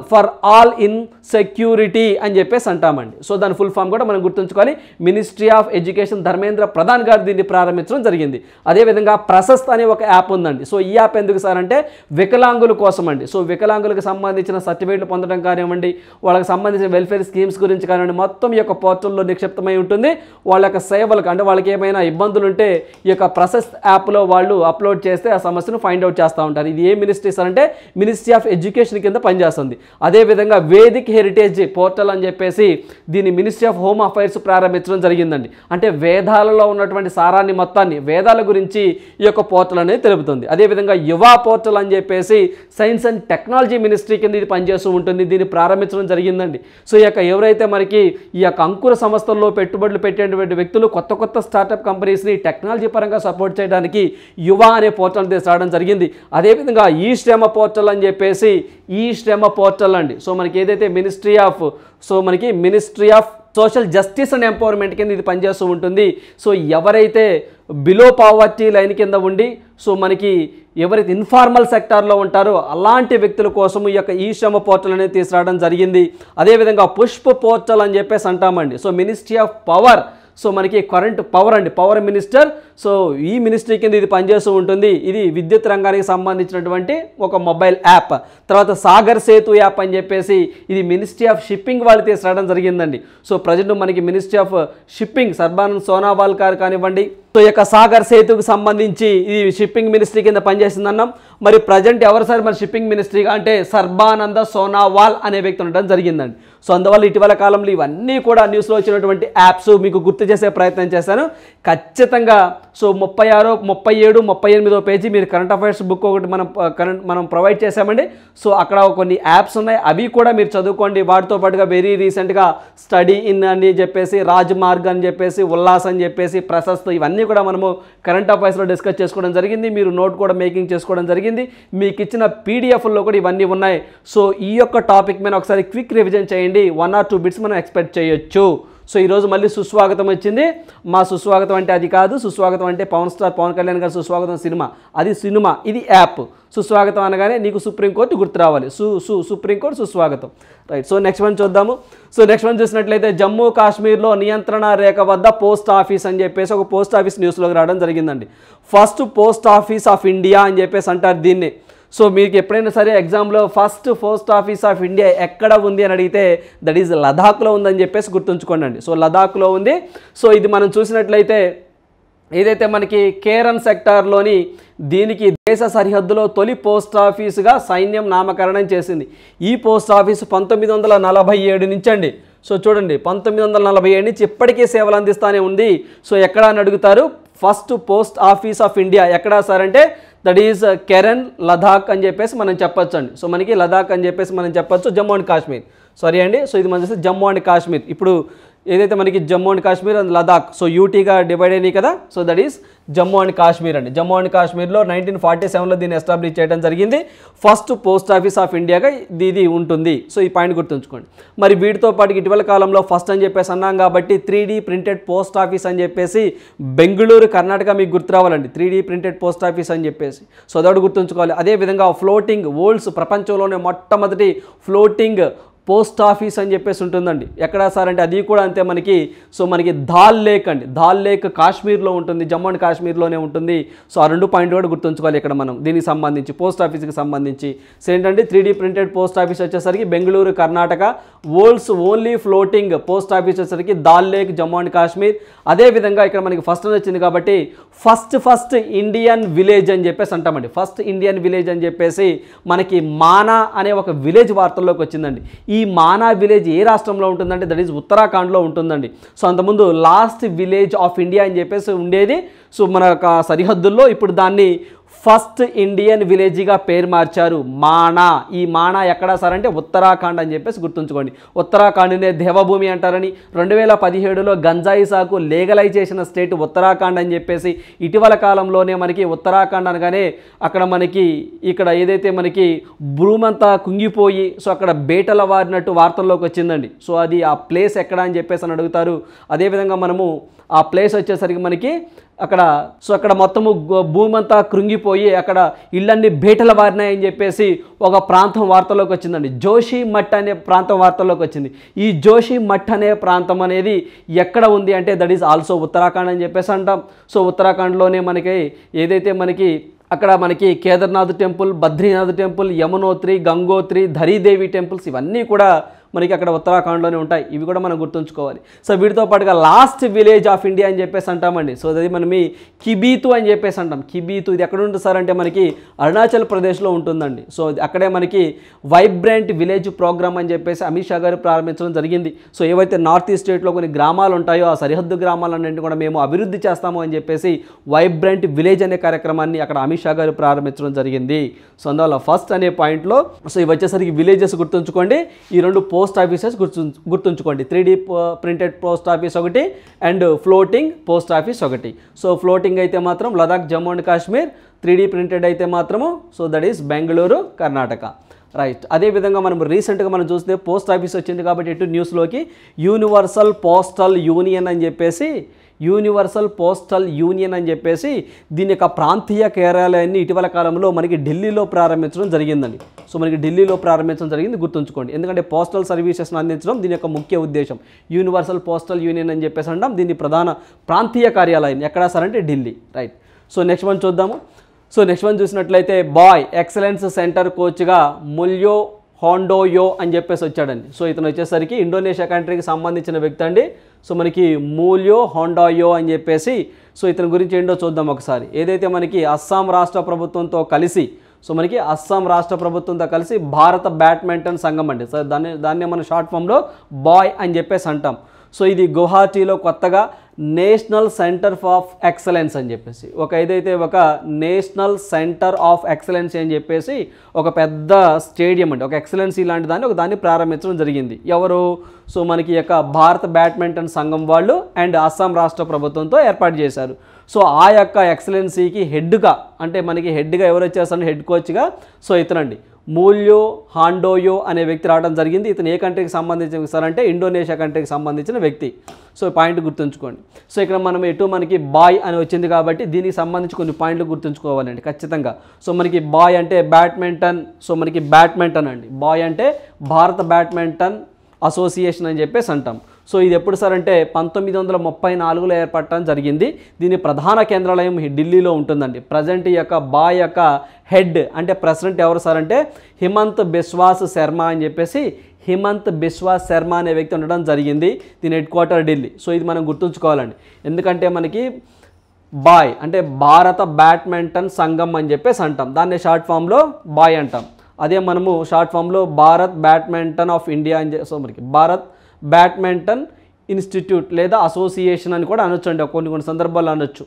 for all in security అని చెప్పేసి అంటామండి. సో దాని ఫుల్ ఫామ్ కూడా మనం గుర్తుంచుకోవాలి. Ministry of education Dharmendra Pradhan గారు దీన్ని ప్రారంభించడం జరిగింది. అదేవిధంగా ప్రశస్త్ అనే ఒక యాప్ ఉందండి. సో ఈ యాప్ ఎందుకు సార్ అంటే వికలాంగుల కోసం అండి. సో వికలాంగులకు సంబంధించిన సర్టిఫికేట్లు పొందడం కానివ్వండి, వాళ్ళకి సంబంధించిన వెల్ఫేర్ స్కీమ్స్ గురించి కానివ్వండి, మొత్తం ఈ యొక్క పోర్టల్లో నిక్షిప్తమై ఉంటుంది. వాళ్ళ యొక్క సేవలకు అంటే వాళ్ళకి ఏమైనా ఇబ్బందులు ఉంటే ఈ యొక్క ప్రశస్త్ యాప్లో వాళ్ళు అప్లోడ్ చేస్తే ఆ సమస్యను ఫైండ్ అవుట్ చేస్తూ ఉంటారు. ఇది ఏ మినిస్ట్రీ సార్ అంటే మినిస్ట్రీ ఆఫ్ ఎడ్యుకేషన్ కింద పనిచేస్తుంది. అదేవిధంగా వేదిక్ హెరిటేజ్ పోర్టల్ అని చెప్పేసి దీన్ని మినిస్ట్రీ ఆఫ్ హోమ్ అఫైర్స్ ప్రారంభించడం జరిగిందండి. అంటే వేదాలలో ఉన్నటువంటి సారాన్ని మొత్తాన్ని, వేదాల గురించి ఈ యొక్క పోర్టల్ అనేది తెలుపుతుంది. అదేవిధంగా యువా పోర్టల్ అని చెప్పేసి సైన్స్ అండ్ టెక్నాలజీ మినిస్ట్రీ కింద ఇది పనిచేస్తూ ఉంటుంది. దీన్ని ప్రారంభించడం జరిగిందండి. సో ఈ యొక్క ఎవరైతే మనకి ఈ యొక్క అంకుర సంస్థల్లో పెట్టుబడులు పెట్టేటువంటి వ్యక్తులు కొత్త స్టార్టప్ కంపెనీస్ని టెక్నాలజీ పరంగా సపోర్ట్ చేయడానికి యువా అనే పోర్టల్ తీసుకురావడం జరిగింది. అదేవిధంగా ఈ శ్రమ పోర్టల్ అని చెప్పేసి ఈ శ్రమ పోర్టల్ అండి. సో మనకి ఏదైతే ministry of social justice and empowerment కింద ఇది పనిచేస్తూ ఉంటుంది. సో ఎవరైతే బిలో పావర్టీ లైన్ కింద ఉండి సో మనకి ఎవరైతే ఇన్ఫార్మల్ సెక్టార్లో ఉంటారో అలాంటి వ్యక్తుల కోసం ఈ యొక్క ఈ శ్రమ పోర్టల్ అనేది తీసుకురావడం జరిగింది. అదేవిధంగా పుష్ప పోర్టల్ అని చెప్పేసి అంటామండి. So ministry of power, so మనకి కరెంట్ పవర్ అండి, పవర్ మినిస్టర్. సో ఈ మినిస్ట్రీ కింద ఇది పనిచేస్తూ ఉంటుంది. ఇది విద్యుత్ రంగానికి సంబంధించినటువంటి ఒక మొబైల్ యాప్. తర్వాత సాగర్ సేతు యాప్ అని చెప్పేసి ఇది మినిస్ట్రీ ఆఫ్ షిప్పింగ్ వాళ్ళు తీసుకురావడం జరిగిందండి. సో ప్రజెంట్ మనకి మినిస్ట్రీ ఆఫ్ షిప్పింగ్ సర్బానంద్ సోనావాల్ గారు కానివ్వండి, సో ఈ యొక్క సాగర్ సేతుకు సంబంధించి ఇది షిప్పింగ్ మినిస్ట్రీ కింద పనిచేస్తుందన్నాం. మరి ప్రజెంట్ ఎవరు సార్ మరి షిప్పింగ్ మినిస్ట్రీగా అంటే సర్బానంద సోనావాల్ అనే వ్యక్తి ఉండడం జరిగిందండి. సో అందువల్ల ఇటీవల కాలంలో ఇవన్నీ కూడా న్యూస్లో వచ్చినటువంటి యాప్స్ మీకు గుర్తు చేసే ప్రయత్నం చేశాను. ఖచ్చితంగా సో 36, 37, 38 పేజీ మీరు కరెంట్ అఫైర్స్ బుక్ ఒకటి మనం ప్రొవైడ్ చేశామండి. సో అక్కడ కొన్ని యాప్స్ ఉన్నాయి, అవి కూడా మీరు చదువుకోండి. వాటితో పాటుగా వెరీ రీసెంట్గా స్టడీ ఇన్ అని చెప్పేసి, రాజ్ మార్గ్ అని చెప్పేసి, ఉల్లాస్ అని చెప్పేసి, ప్రశస్త్, ఇవన్నీ కూడా మనము కరెంట్ అఫైర్స్లో డిస్కస్ చేసుకోవడం జరిగింది. మీరు నోట్ కూడా మేకింగ్ చేసుకోవడం జరిగింది. మీకు ఇచ్చిన పీడిఎఫ్లో కూడా ఇవన్నీ ఉన్నాయి. సో ఈ యొక్క టాపిక్ మీద ఒకసారి క్విక్ రివిజన్ చేయండి. 1 or 2 బిట్స్ మనం ఎక్స్పెక్ట్ చేయొచ్చు. సో ఈరోజు మళ్ళీ సుస్వాగతం వచ్చింది. మా సుస్వాగతం అంటే అది కాదు, సుస్వాగతం అంటే పవన్ కళ్యాణ్ గారు సుస్వాగతం సినిమా, అది సినిమా, ఇది యాప్. సుస్వాగతం అనగానే నీకు సుప్రీంకోర్టు గుర్తు రావాలి. సుప్రీంకోర్టు సుస్వాగతం, రైట్. సో నెక్స్ట్ వన్ చూద్దాము. సో నెక్స్ట్ వన్ చూసినట్లయితే జమ్మూ కాశ్మీర్లో నియంత్రణ రేఖ వద్ద పోస్ట్ ఆఫీస్ అని చెప్పేసి ఒక పోస్ట్ ఆఫీస్ న్యూస్లోకి రావడం జరిగిందండి. First post office of India అని చెప్పేసి అంటారు దీన్ని. సో మీకు ఎప్పుడైనా సరే ఎగ్జామ్లో first post office of India ఎక్కడ ఉంది అని అడిగితే దట్ ఈజ్ లదాఖ్లో ఉందని చెప్పేసి గుర్తుంచుకోండి. సో లదాఖ్లో ఉంది. సో ఇది మనం చూసినట్లయితే ఏదైతే మనకి కేరన్ సెక్టార్లోని దీనికి దేశ సరిహద్దులో తొలి పోస్ట్ ఆఫీసుగా సైన్యం నామకరణం చేసింది. ఈ పోస్ట్ ఆఫీసు 1947 నుంచి అండి. సో చూడండి 1947 నుంచి ఇప్పటికీ సేవలు అందిస్తూనే ఉంది. సో ఎక్కడ అని అడుగుతారు, first post office of India ఎక్కడ సార్ అంటే దట్ ఈజ్ కెరన్ లదాఖ్ అని చెప్పేసి మనం చెప్పొచ్చు అండి. సో మనకి లదాఖ్ అని చెప్పేసి మనం చెప్పొచ్చు. జమ్మూ అండ్ కాశ్మీర్, సారీ అండి. సో ఇది మనం చూస్తే జమ్మూ అండ్ కాశ్మీర్. ఇప్పుడు ఏదైతే మనకి Jammu and Kashmir and Ladakh so యూటీగా డివైడ్ అయినాయి కదా. So that is Jammu and Kashmir అండి. జమ్మూ అండ్ కాశ్మీర్లో 1947లో దీన్ని ఎస్టాబ్లిష్ చేయడం జరిగింది. ఫస్ట్ పోస్ట్ ఆఫీస్ ఆఫ్ ఇండియాగా ఇది ఉంటుంది. సో ఈ పాయింట్ గుర్తుంచుకోండి. మరి వీటితో పాటు ఇటీవల కాలంలో ఫస్ట్ అని చెప్పేసి అన్నాం కాబట్టి 3D ప్రింటెడ్ పోస్ట్ ఆఫీస్ అని చెప్పేసి బెంగళూరు కర్ణాటక మీకు గుర్తు రావాలండి. 3D ప్రింటెడ్ పోస్ట్ ఆఫీస్ అని చెప్పేసి సో అదొకటి గుర్తుంచుకోవాలి. అదేవిధంగా ఫ్లోటింగ్ వరల్డ్స్, ప్రపంచంలోనే మొట్టమొదటి ఫ్లోటింగ్ పోస్ట్ ఆఫీస్ అని చెప్పేసి ఉంటుందండి. ఎక్కడ సార్ అంటే అది కూడా అంతే మనకి. సో మనకి దాల్ లేక్ అండి, దాల్ లేక్ కాశ్మీర్లో ఉంటుంది, జమ్మూ అండ్ కాశ్మీర్లోనే ఉంటుంది. సో ఆ 2 పాయింట్ కూడా గుర్తుంచుకోవాలి ఇక్కడ మనం దీనికి సంబంధించి, పోస్ట్ ఆఫీస్కి సంబంధించి. సో ఏంటంటే 3D ప్రింటెడ్ పోస్ట్ ఆఫీస్ వచ్చేసరికి Bengaluru Karnataka, world's only floating post office వచ్చేసరికి దాల్ లేక్ జమ్మూ అండ్ కాశ్మీర్. అదేవిధంగా ఇక్కడ మనకి ఫస్ట్ వచ్చింది కాబట్టి ఫస్ట్ ఇండియన్ విలేజ్ అని చెప్పేసి అంటామండి. ఫస్ట్ ఇండియన్ విలేజ్ అని చెప్పేసి మనకి మానా అనే ఒక విలేజ్ వార్తల్లోకి వచ్చిందండి. ఈ మానా విలేజ్ ఏ రాష్ట్రంలో ఉంటుందంటే దట్ ఈజ్ ఉత్తరాఖండ్లో ఉంటుందండి. సో అంతకుముందు లాస్ట్ విలేజ్ ఆఫ్ ఇండియా అని చెప్పేసి ఉండేది. సో మన సరిహద్దుల్లో ఇప్పుడు దాన్ని ఫస్ట్ ఇండియన్ విలేజ్గా పేరు మార్చారు, మానా. ఈ మానా ఎక్కడ సార్ అంటే ఉత్తరాఖండ్ అని చెప్పేసి గుర్తుంచుకోండి. ఉత్తరాఖండ్నే దేవభూమి అంటారని, 2017లో గంజాయి సాగు లీగలైజ్ చేసిన స్టేట్ ఉత్తరాఖండ్ అని చెప్పేసి ఇటీవల కాలంలోనే మనకి ఉత్తరాఖండ్ అనగానే అక్కడ మనకి ఇక్కడ ఏదైతే మనకి భూమంతా కుంగిపోయి సో అక్కడ బేటల వారినట్టు వార్తల్లోకి వచ్చిందండి. సో అది ఆ ప్లేస్ ఎక్కడ అని చెప్పేసి అని అడుగుతారు. అదేవిధంగా మనము ఆ ప్లేస్ వచ్చేసరికి మనకి అక్కడ మొత్తము భూమి అంతా కృంగిపోయి అక్కడ ఇళ్ళన్నీ బేటల వారినాయని చెప్పేసి ఒక ప్రాంతం వార్తలోకి వచ్చిందండి. జోషి మఠ్ అనే ప్రాంతం వార్తలోకి వచ్చింది. ఈ జోషి మఠ్ అనే ప్రాంతం అనేది ఎక్కడ ఉంది అంటే దట్ ఈజ్ ఆల్సో ఉత్తరాఖండ్ అని చెప్పేసి అంటాం. సో ఉత్తరాఖండ్లోనే మనకి ఏదైతే మనకి అక్కడ మనకి Kedarnath temple, Badrinath temple, Yamunotri, Gangotri, ధరీదేవి temples ఇవన్నీ కూడా మనకి అక్కడ ఉత్తరాఖండ్లోనే ఉంటాయి. ఇవి కూడా మనం గుర్తుంచుకోవాలి. సో వీటితో పాటుగా లాస్ట్ విలేజ్ ఆఫ్ ఇండియా అని చెప్పేసి అంటామండి. సో అది మనం కిబీతు అని చెప్పేసి అంటాం. కిబీతు ఇది ఎక్కడ ఉంటుంది సార్ అంటే మనకి అరుణాచల్ ప్రదేశ్లో ఉంటుందండి. సో అక్కడే మనకి వైబ్రెంట్ విలేజ్ ప్రోగ్రామ్ అని చెప్పేసి అమిత్ షా గారు ప్రారంభించడం జరిగింది. సో ఏవైతే నార్త్ ఈస్ట్ స్టేట్లో కొన్ని గ్రామాలు ఉంటాయో ఆ సరిహద్దు గ్రామాలన్నింటినీ కూడా మేము అభివృద్ధి చేస్తాము అని చెప్పేసి వైబ్రెంట్ విలేజ్ అనే కార్యక్రమాన్ని అక్కడ అమిత్ షా గారు ప్రారంభించడం జరిగింది. సో అందువల్ల ఫస్ట్ అనే పాయింట్లో సో ఇవి వచ్చేసరికి విలేజెస్ గుర్తుంచుకోండి. ఈ 2 పోస్ట్ ఆఫీసెస్ గుర్తుంచుకోండి. 3D ప్రింటెడ్ పోస్ట్ ఆఫీస్ ఒకటి అండ్ ఫ్లోటింగ్ పోస్ట్ ఆఫీస్ ఒకటి. సో ఫ్లోటింగ్ అయితే మాత్రం Ladakh Jammu and Kashmir, 3D printed అయితే మాత్రము so that is Bengaluru Karnataka. Right. అదేవిధంగా మనం రీసెంట్గా మనం చూస్తే పోస్ట్ ఆఫీస్ వచ్చింది కాబట్టి ఎటు న్యూస్లోకి యూనివర్సల్ పోస్టల్ యూనియన్ అని చెప్పేసి దీని యొక్క ప్రాంతీయ కార్యాలయాన్ని ఇటీవల కాలంలో మనకి ఢిల్లీలో ప్రారంభించడం జరిగిందండి. సో మనకి ఢిల్లీలో ప్రారంభించడం జరిగింది గుర్తుంచుకోండి. ఎందుకంటే పోస్టల్ సర్వీసెస్ను అందించడం దీని యొక్క ముఖ్య ఉద్దేశం. యూనివర్సల్ పోస్టల్ యూనియన్ అని చెప్పేసి అంటాం. దీని ప్రధాన ప్రాంతీయ కార్యాలయం ఎక్కడ సార్ అంటే Delhi. Right. So next one చూద్దాము. సో నెక్స్ట్ వన్ చూసినట్లయితే బాయ్ ఎక్సలెన్స్ సెంటర్ కోచ్గా ముల్యో హోండోయో అని చెప్పేసి వచ్చాడండి. సో ఇతను వచ్చేసరికి ఇండోనేషియా కంట్రీకి సంబంధించిన వ్యక్తి అండి. సో మనకి మూల్యో హోండోయో అని చెప్పేసి సో ఇతని గురించి ఏంటో చూద్దాం ఒకసారి. ఏదైతే మనకి అస్సాం రాష్ట్ర ప్రభుత్వంతో కలిసి భారత బ్యాడ్మింటన్ సంఘం అండి. సో దాన్ని మనం షార్ట్ ఫామ్లో బాయ్ అని చెప్పేసి అంటాం. సో ఇది గువాహటీలో కొత్తగా నేషనల్ సెంటర్ ఆఫ్ ఎక్సలెన్స్ అని చెప్పేసి ఒక నేషనల్ సెంటర్ ఆఫ్ ఎక్సలెన్స్ అని చెప్పేసి ఒక పెద్ద స్టేడియం అండి, ఒక ఎక్సలెన్సీ లాంటి దాన్ని ప్రారంభించడం జరిగింది. ఎవరు? సో మనకి యొక్క భారత బ్యాడ్మింటన్ సంఘం వాళ్ళు అండ్ అస్సాం రాష్ట్ర ప్రభుత్వంతో ఏర్పాటు చేశారు. సో ఆ యొక్క ఎక్సలెన్సీకి హెడ్గా అంటే మనకి హెడ్గా ఎవరు వచ్చేస్తారో హెడ్ కోచ్గా సో ఇతనండి మూల్యో హాండోయో అనే వ్యక్తి రావడం జరిగింది. ఇతను ఏ కంట్రీకి సంబంధించిన సార్ అంటే ఇండోనేషియా కంట్రీకి సంబంధించిన వ్యక్తి. సో పాయింట్ గుర్తుంచుకోండి. సో ఇక్కడ మనం మనకి బాయ్ అని వచ్చింది కాబట్టి దీనికి సంబంధించి కొన్ని పాయింట్లు గుర్తుంచుకోవాలండి ఖచ్చితంగా. సో మనకి బాయ్ అంటే బ్యాడ్మింటన్. సో మనకి బ్యాడ్మింటన్ అండి. బాయ్ అంటే భారత బ్యాడ్మింటన్ అసోసియేషన్ అని చెప్పేసి అంటాం. సో ఇది ఎప్పుడు సార్ అంటే 1934లో ఏర్పడటం జరిగింది. దీని ప్రధాన కేంద్రాలయం ఢిల్లీలో ఉంటుందండి. ప్రజెంట్ ఈ యొక్క బాయ్ యొక్క హెడ్ అంటే ప్రెసిడెంట్ ఎవరు సార్ అంటే హిమంత్ బిశ్వాస్ శర్మ అని చెప్పేసి అనే వ్యక్తి ఉండడం జరిగింది. దీని హెడ్ క్వార్టర్ ఢిల్లీ. సో ఇది మనం గుర్తుంచుకోవాలండి. ఎందుకంటే మనకి బాయ్ అంటే భారత బ్యాడ్మింటన్ సంఘం అని చెప్పేసి అంటాం. దాన్ని షార్ట్ ఫామ్లో బాయ్ అంటాం. అదే మనము షార్ట్ ఫామ్లో భారత్ బ్యాడ్మింటన్ ఆఫ్ ఇండియా అని సో మనకి భారత్ బ్యాడ్మింటన్ ఇన్స్టిట్యూట్ లేదా అసోసియేషన్ అని కూడా అనొచ్చండి, కొన్ని సందర్భాల్లో అనొచ్చు.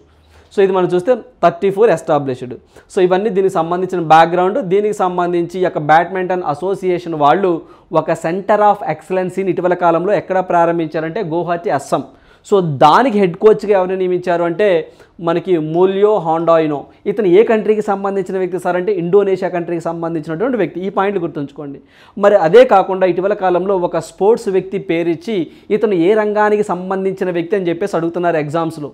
సో ఇది మనం చూస్తే 34 ఎస్టాబ్లిష్డ్. సో ఇవన్నీ దీనికి సంబంధించిన బ్యాక్గ్రౌండ్. దీనికి సంబంధించి ఈ యొక్క బ్యాడ్మింటన్ అసోసియేషన్ వాళ్ళు ఒక సెంటర్ ఆఫ్ ఎక్సలెన్సీని ఇటీవల కాలంలో ఎక్కడ ప్రారంభించారంటే గువాహటి అస్సాం. సో దానికి హెడ్ కోచ్గా ఎవరిని నియమించారు అంటే మనకి మూల్యో హాండోయినో. ఇతను ఏ కంట్రీకి సంబంధించిన వ్యక్తి సార్ అంటే ఇండోనేషియా కంట్రీకి సంబంధించినటువంటి వ్యక్తి. ఈ పాయింట్లు గుర్తుంచుకోండి. మరి అదే కాకుండా ఇటీవల కాలంలో ఒక స్పోర్ట్స్ వ్యక్తి పేరిచ్చి ఇతను ఏ రంగానికి సంబంధించిన వ్యక్తి అని చెప్పేసి అడుగుతున్నారు ఎగ్జామ్స్లో.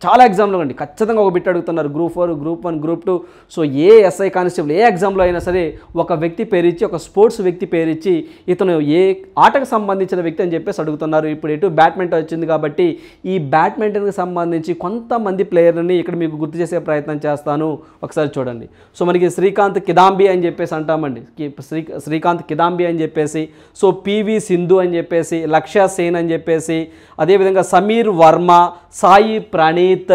చాలా ఎగ్జామ్లో అండి ఖచ్చితంగా ఒక బిట్ అడుగుతున్నారు, గ్రూప్ 4, గ్రూప్ 1, గ్రూప్ 2. సో ఏ ఎస్ఐ కానిస్టేబుల్ ఏ ఎగ్జామ్లో అయినా సరే ఒక వ్యక్తి పేరిచ్చి, ఒక స్పోర్ట్స్ వ్యక్తి పేరిచ్చి ఇతను ఏ ఆటకు సంబంధించిన వ్యక్తి అని చెప్పేసి అడుగుతున్నారు. ఇప్పుడు ఎటు బ్యాడ్మింటన్ వచ్చింది కాబట్టి ఈ బ్యాడ్మింటన్కి సంబంధించి కొంతమంది ప్లేయర్ని ఇక్కడ మీకు గుర్తు చేసే ప్రయత్నం చేస్తాను. ఒకసారి చూడండి. సో మనకి శ్రీకాంత్ కిదాంబి అని చెప్పేసి అంటామండి, శ్రీకాంత్ కిదాంబి అని చెప్పేసి, సో పివి సింధు అని చెప్పేసి, లక్ష్య సేన్ అని చెప్పేసి, అదేవిధంగా సమీర్ వర్మ, సాయి ప్రణీత్,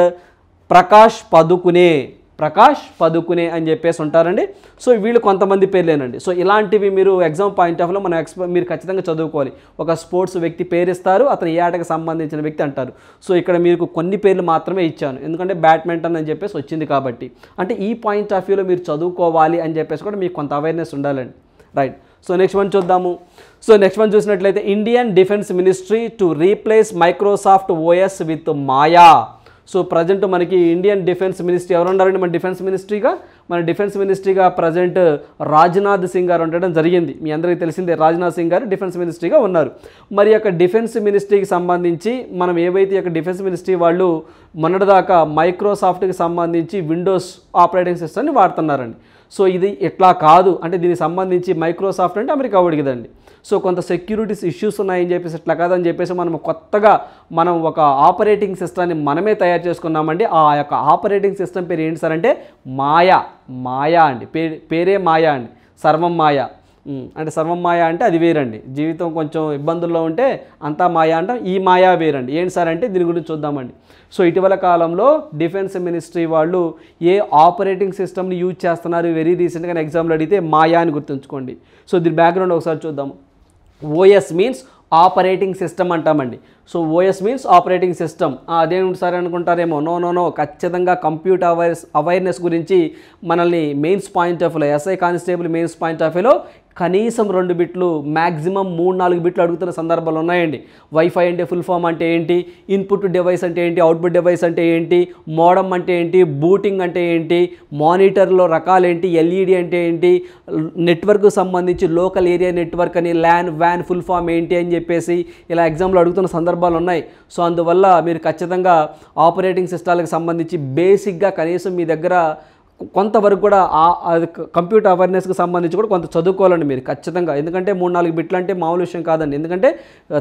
ప్రకాష్ పదుకునే అని చెప్పేసి ఉంటారండి. సో వీళ్ళు కొంతమంది పేర్లేనండి. సో ఇలాంటివి మీరు ఎగ్జామ్ పాయింట్ ఆఫ్లో మీరు ఖచ్చితంగా చదువుకోవాలి. ఒక స్పోర్ట్స్ వ్యక్తి పేరిస్తారు, అతను ఏ ఆటకు సంబంధించిన వ్యక్తి అంటారు. సో ఇక్కడ మీకు కొన్ని పేర్లు మాత్రమే ఇచ్చాను, ఎందుకంటే బ్యాడ్మింటన్ అని చెప్పేసి వచ్చింది కాబట్టి. అంటే ఈ పాయింట్ ఆఫ్ వ్యూలో మీరు చదువుకోవాలి అని చెప్పేసి కూడా మీకు కొంత అవేర్నెస్ ఉండాలండి. రైట్. సో నెక్స్ట్ వన్ చూద్దాము. సో నెక్స్ట్ వన్ చూసినట్లయితే Indian defence ministry to replace Microsoft OS with Maya. So present మనకి ఇండియన్ డిఫెన్స్ మినిస్ట్రీ ఎవరు ఉన్నారండి మన డిఫెన్స్ మినిస్ట్రీగా ప్రజెంట్ రాజ్నాథ్ సింగ్ గారు ఉండడం జరిగింది. మీ అందరికీ తెలిసిందే, రాజ్నాథ్ సింగ్ గారు డిఫెన్స్ మినిస్ట్రీగా ఉన్నారు. మరి యొక్క డిఫెన్స్ మినిస్ట్రీకి సంబంధించి మనం ఏవైతే యొక్క డిఫెన్స్ మినిస్ట్రీ వాళ్ళు మొన్నటిదాకా మైక్రోసాఫ్ట్కి సంబంధించి విండోస్ ఆపరేటింగ్ సిస్టమ్ని వాడుతున్నారండి. సో ఇది ఎట్లా కాదు అంటే దీనికి సంబంధించి మైక్రోసాఫ్ట్ అంటే అమెరికా వాడికి కదండి. సో కొంత సెక్యూరిటీస్ ఇష్యూస్ ఉన్నాయని చెప్పేసి ఇట్లా కాదని చెప్పేసి మనం ఒక ఆపరేటింగ్ సిస్టమ్ని మనమే తయారు చేసుకున్నామండి. ఆ యొక్క ఆపరేటింగ్ సిస్టమ్ పేరు ఏంటి సార్ అంటే మాయా అండి. పేరే మాయా అండి, సర్వం మాయా. అంటే సర్వం మాయా అంటే అది వేరండి. జీవితం కొంచెం ఇబ్బందుల్లో ఉంటే అంతా మాయా అంటాం, ఈ మాయా వేరండి. ఏంటి సార్ అంటే దీని గురించి చూద్దామండి. సో ఇటీవల కాలంలో డిఫెన్స్ మినిస్ట్రీ వాళ్ళు ఏ ఆపరేటింగ్ సిస్టమ్ని యూజ్ చేస్తున్నారు వెరీ రీసెంట్గా ఎగ్జామ్లో అడిగితే మాయా అని గుర్తుంచుకోండి. సో దీని బ్యాక్గ్రౌండ్ ఒకసారి చూద్దాము. ఓఎస్ మీన్స్ ఆపరేటింగ్ సిస్టమ్ అంటామండి. So OS means operating system. అదేంటి సార్ అనుకుంటారేమో, నో ఖచ్చితంగా కంప్యూటర్ అవేర్నెస్ గురించి మనల్ని మెయిన్స్ పాయింట్ ఆఫ్ వ్యూలో, SI constable mains point of వ్యూలో కనీసం 2 బిట్లు, మ్యాక్సిమం 3-4 బిట్లు అడుగుతున్న సందర్భాలు ఉన్నాయండి. వైఫై అంటే ఫుల్ ఫామ్ అంటే ఏంటి, ఇన్పుట్ డివైస్ అంటే ఏంటి, అవుట్పుట్ డివైస్ అంటే ఏంటి, మోడమ్ అంటే ఏంటి, బూటింగ్ అంటే ఏంటి, మానిటర్లో రకాలేంటి, ఎల్ఈడి అంటే ఏంటి, నెట్వర్క్కు సంబంధించి లోకల్ ఏరియా నెట్వర్క్ అని, ల్యాన్ వ్యాన్ ఫుల్ ఫామ్ ఏంటి అని చెప్పేసి ఇలా ఎగ్జామ్లో అడుగుతున్న సందర్భాలు ఉన్నాయి. సో అందువల్ల మీరు ఖచ్చితంగా ఆపరేటింగ్ సిస్టాలకు సంబంధించి బేసిక్గా కనీసం మీ దగ్గర కొంతవరకు కూడా కంప్యూటర్ అవేర్నెస్కి సంబంధించి కూడా కొంత చదువుకోవాలండి మీరు ఖచ్చితంగా. ఎందుకంటే 3-4 బిట్లు అంటే మామూలు విషయం కాదండి. ఎందుకంటే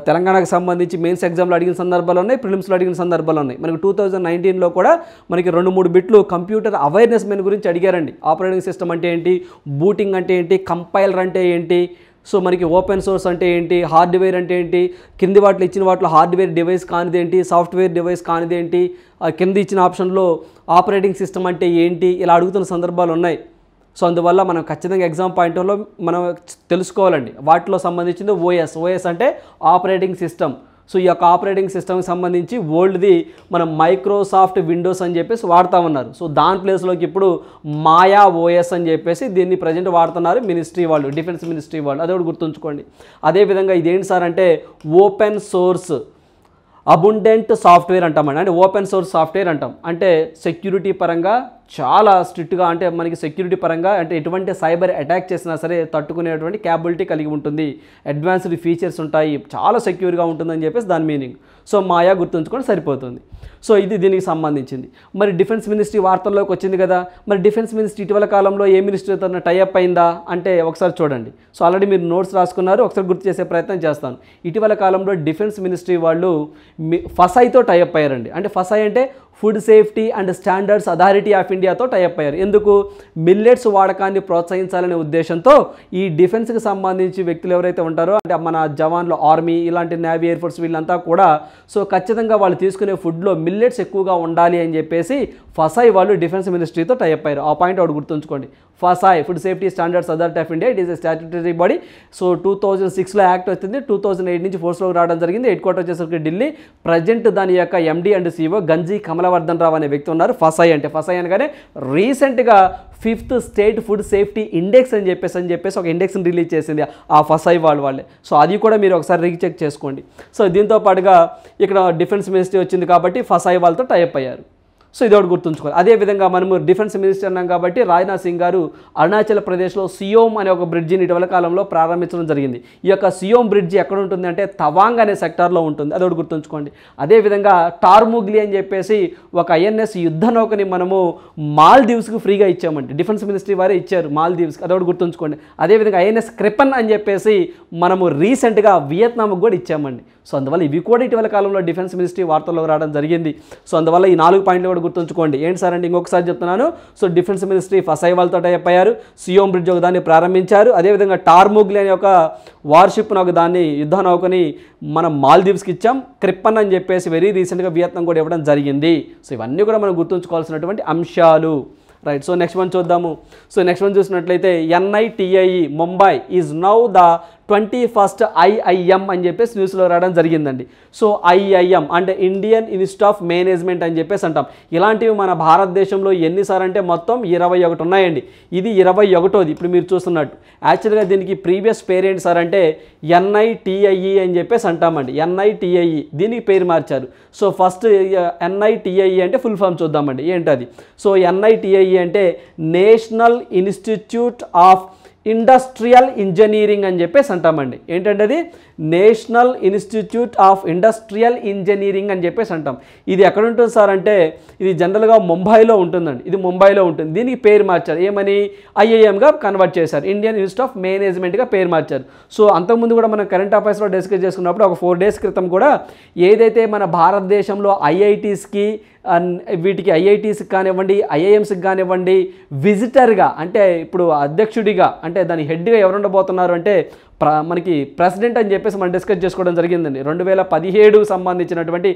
తెలంగాణకు సంబంధించి మెయిన్స్ ఎగ్జామ్లో అడిగిన సందర్భాలు ఉన్నాయి, ప్రిలిమ్స్లో అడిగిన సందర్భాలు ఉన్నాయి. మనకి 2019లో కూడా మనకి 2-3 బిట్లు కంప్యూటర్ అవేర్నెస్ మెయిన్ గురించి అడిగారండి. ఆపరేటింగ్ సిస్టమ్ అంటే ఏంటి, బూటింగ్ అంటే ఏంటి, కంపైలర్ అంటే ఏంటి, సో మనకి ఓపెన్ సోర్స్ అంటే ఏంటి, హార్డ్వేర్ అంటే ఏంటి, కింది వాటిలో ఇచ్చిన వాటిలో హార్డ్వేర్ డివైస్ కానిదేంటి, సాఫ్ట్వేర్ డివైస్ కానిదేంటి, కింద ఇచ్చిన ఆప్షన్లో ఆపరేటింగ్ సిస్టమ్ అంటే ఏంటి, ఇలా అడుగుతున్న సందర్భాలు ఉన్నాయి. సో అందువల్ల మనం ఖచ్చితంగా ఎగ్జామ్ పాయింట్లో మనం తెలుసుకోవాలండి. వాటిలో సంబంధించింది ఓఎస్ అంటే ఆపరేటింగ్ సిస్టమ్. సో ఈ యొక్క ఆపరేటింగ్ సిస్టమ్కి సంబంధించి ఓల్డ్ది మనం మైక్రోసాఫ్ట్ విండోస్ అని చెప్పేసి వాడుతూ ఉన్నారు. సో దాని ప్లేస్లోకి ఇప్పుడు మాయా ఓఎస్ అని చెప్పేసి దీన్ని ప్రజెంట్ వాడుతున్నారు మినిస్ట్రీ వాళ్ళు, డిఫెన్స్ మినిస్ట్రీ వాళ్ళు. అది కూడా గుర్తుంచుకోండి. అదేవిధంగా ఇదేంటి సార్ అంటే ఓపెన్ సోర్స్ అబుండెంట్ సాఫ్ట్వేర్ అంటామండి. అంటే ఓపెన్ సోర్స్ సాఫ్ట్వేర్ అంటాం. అంటే సెక్యూరిటీ పరంగా చాలా స్ట్రిక్ట్గా, అంటే మనకి సెక్యూరిటీ పరంగా అంటే ఎటువంటి సైబర్ అటాక్ చేసినా సరే తట్టుకునేటువంటి క్యాపబిలిటీ కలిగి ఉంటుంది, అడ్వాన్స్డ్ ఫీచర్స్ ఉంటాయి, చాలా సెక్యూర్గా ఉంటుందని చెప్పేసి దాని మీనింగ్. సో మాయా గుర్తుంచుకొని సరిపోతుంది. సో ఇది దీనికి సంబంధించింది. మరి డిఫెన్స్ మినిస్ట్రీ వార్తల్లోకి వచ్చింది కదా, మరి డిఫెన్స్ మినిస్ట్రీ ఇటీవల కాలంలో ఏ మినిస్ట్రీతో టైఅప్ అయిందా అంటే ఒకసారి చూడండి. సో ఆల్రెడీ మీరు నోట్స్ రాసుకున్నారు, ఒకసారి గుర్తు చేసే ప్రయత్నం చేస్తాను. ఇటీవల కాలంలో డిఫెన్స్ మినిస్ట్రీ వాళ్ళు ఫసాయితో టైఅప్ అయ్యారండి. అంటే ఫసాయి అంటే food safety and standards authority of ఇండియాతో టైఅప్ అయ్యారు. ఎందుకు, మిల్లెట్స్ వాడకాన్ని ప్రోత్సహించాలనే ఉద్దేశంతో ఈ డిఫెన్స్కి సంబంధించి వ్యక్తులు ఎవరైతే ఉంటారో, అంటే మన జవాన్లు, ఆర్మీ, ఇలాంటి నేవీ, ఎయిర్ ఫోర్స్ వీళ్ళంతా కూడా సో ఖచ్చితంగా వాళ్ళు తీసుకునే ఫుడ్లో మిల్లెట్స్ ఎక్కువగా ఉండాలి అని చెప్పేసి ఫసాయి వాళ్ళు డిఫెన్స్ మినిస్ట్రీతో టైఅప్ అయ్యారు. ఆ పాయింట్ ఒకటి గుర్తుంచుకోండి. FSSAI, food safety standards authority of India, it is a statutory body. So 2006లో యాక్ట్ వచ్చింది, 2008 నుంచి ఫోర్స్లోకి రావడం జరిగింది. హెడ్ క్వార్టర్ వచ్చేసరికి ఢిల్లీ. ప్రజెంట్ దాని యొక్క ఎండీ అండ్ సిఇఓ గంజీ కమలవర్ధన్ రావు అనే వ్యక్తి ఉన్నారు. ఫసాయి అనగానే రీసెంట్గా 5th state food safety index అని చెప్పేసి ఒక ఇండెక్స్ని రిలీజ్ చేసింది ఆ ఫసాయి వాళ్ళే. సో అది కూడా మీరు ఒకసారి రీచెక్ చేసుకోండి. సో దీంతో పాటుగా ఇక్కడ డిఫెన్స్ మినిస్ట్రీ వచ్చింది కాబట్టి ఫసాయి వాళ్ళతో టైఅప్ అయ్యారు. సో ఇది ఒకటి గుర్తుంచుకోవాలి. అదేవిధంగా మనము డిఫెన్స్ మినిస్టర్ అన్నాం కాబట్టి రాజ్నాథ్ సింగ్ గారు అరుణాచల్ ప్రదేశ్లో సియోమ్ అనే ఒక బ్రిడ్జిని ఇటీవల కాలంలో ప్రారంభించడం జరిగింది. ఈ యొక్క సియోమ్ బ్రిడ్జి ఎక్కడ ఉంటుంది అంటే తవాంగ్ అనే సెక్టార్లో ఉంటుంది, అది ఒకటి గుర్తుంచుకోండి. అదేవిధంగా టార్ముగ్లి అని చెప్పేసి ఒక ఐఎన్ఎస్ యుద్ధ నౌకని మనము మాల్దీవ్స్కి ఫ్రీగా ఇచ్చామండి, డిఫెన్స్ మినిస్ట్రీ వారే ఇచ్చారు మాల్దీవ్స్కి, అది ఒకటి గుర్తుంచుకోండి. అదేవిధంగా ఐఎన్ఎస్ క్రిపన్ అని చెప్పేసి మనము రీసెంట్గా వియత్నాంకి కూడా ఇచ్చామండి. సో అందువల్ల ఇవి కూడా ఇటీవల కాలంలో డిఫెన్స్ మినిస్ట్రీ వార్తల్లో రావడం జరిగింది. సో అందువల్ల ఈ 4 పాయింట్లు కూడా గుర్తుంచుకోండి. ఏంటి సార్ అంటే ఇంకొకసారి చెప్తున్నాను. సో డిఫెన్స్ మినిస్ట్రీ ఫసైవాల్తో టైప్ అయ్యారు, సియోమ్ బ్రిడ్జ్ ఒక దాన్ని ప్రారంభించారు, అదేవిధంగా టార్ముగ్లి అనే ఒక వార్షిప్ను ఒక దాన్ని యుద్ధ నౌకని మనం మాల్దీవ్స్కి ఇచ్చాం, క్రిప్పన్ అని చెప్పేసి వెరీ రీసెంట్గా వియత్నాం కూడా ఇవ్వడం జరిగింది. సో ఇవన్నీ కూడా మనం గుర్తుంచుకోవాల్సినటువంటి అంశాలు. రైట్. సో నెక్స్ట్ వన్ చూద్దాము. సో నెక్స్ట్ వన్ చూసినట్లయితే NITIE Mumbai is now the 21st IIM అని చెప్పేసి న్యూస్లో రావడం జరిగిందండి. సో IIM అంటే ఇండియన్ ఇన్స్టిట్యూట్ ఆఫ్ మేనేజ్మెంట్ అని చెప్పేసి అంటాం. ఇలాంటివి మన భారతదేశంలో ఎన్నిసార్లు అంటే మొత్తం 21 ఉన్నాయండి. ఇది 21వది ఇప్పుడు మీరు చూస్తున్నట్టు. యాక్చువల్గా దీనికి ప్రీవియస్ పేరు ఏంటి సార్ అంటే NITIE అని చెప్పేసి అంటామండి. NITIE దీనికి పేరు మార్చారు. సో ఫస్ట్ NITIE అంటే ఫుల్ ఫామ్ చూద్దామండి ఏంటది. సో NITIE అంటే national institute of industrial engineering అని చెప్పేసి అంటామండి. ఏంటంటే అది national institute of industrial engineering అని చెప్పేసి అంటాం. ఇది ఎక్కడ ఉంటుంది సార్ అంటే ఇది జనరల్గా ముంబైలో ఉంటుందండి, ఇది ముంబైలో ఉంటుంది. దీనికి పేరు మార్చారు, ఏమని IIMగా కన్వర్ట్ చేశారు, ఇండియన్ ఇన్స్టిట్యూట్ ఆఫ్ మేనేజ్మెంట్గా పేరు మార్చారు. సో అంతకుముందు కూడా మనం కరెంట్ అఫైర్స్లో డిస్కస్ చేసుకున్నప్పుడు ఒక 4 డేస్ క్రితం కూడా ఏదైతే మన భారతదేశంలో IITస్కి వీటికి IITస్కి కానివ్వండి IIMస్కి కానివ్వండి విజిటర్గా అంటే ఇప్పుడు అధ్యక్షుడిగా అంటే దాని హెడ్గా ఎవరు ఉండబోతున్నారు అంటే మనకి ప్రెసిడెంట్ అని చెప్పేసి మనం డిస్కస్ చేసుకోవడం జరిగిందండి. 2017 సంబంధించినటువంటి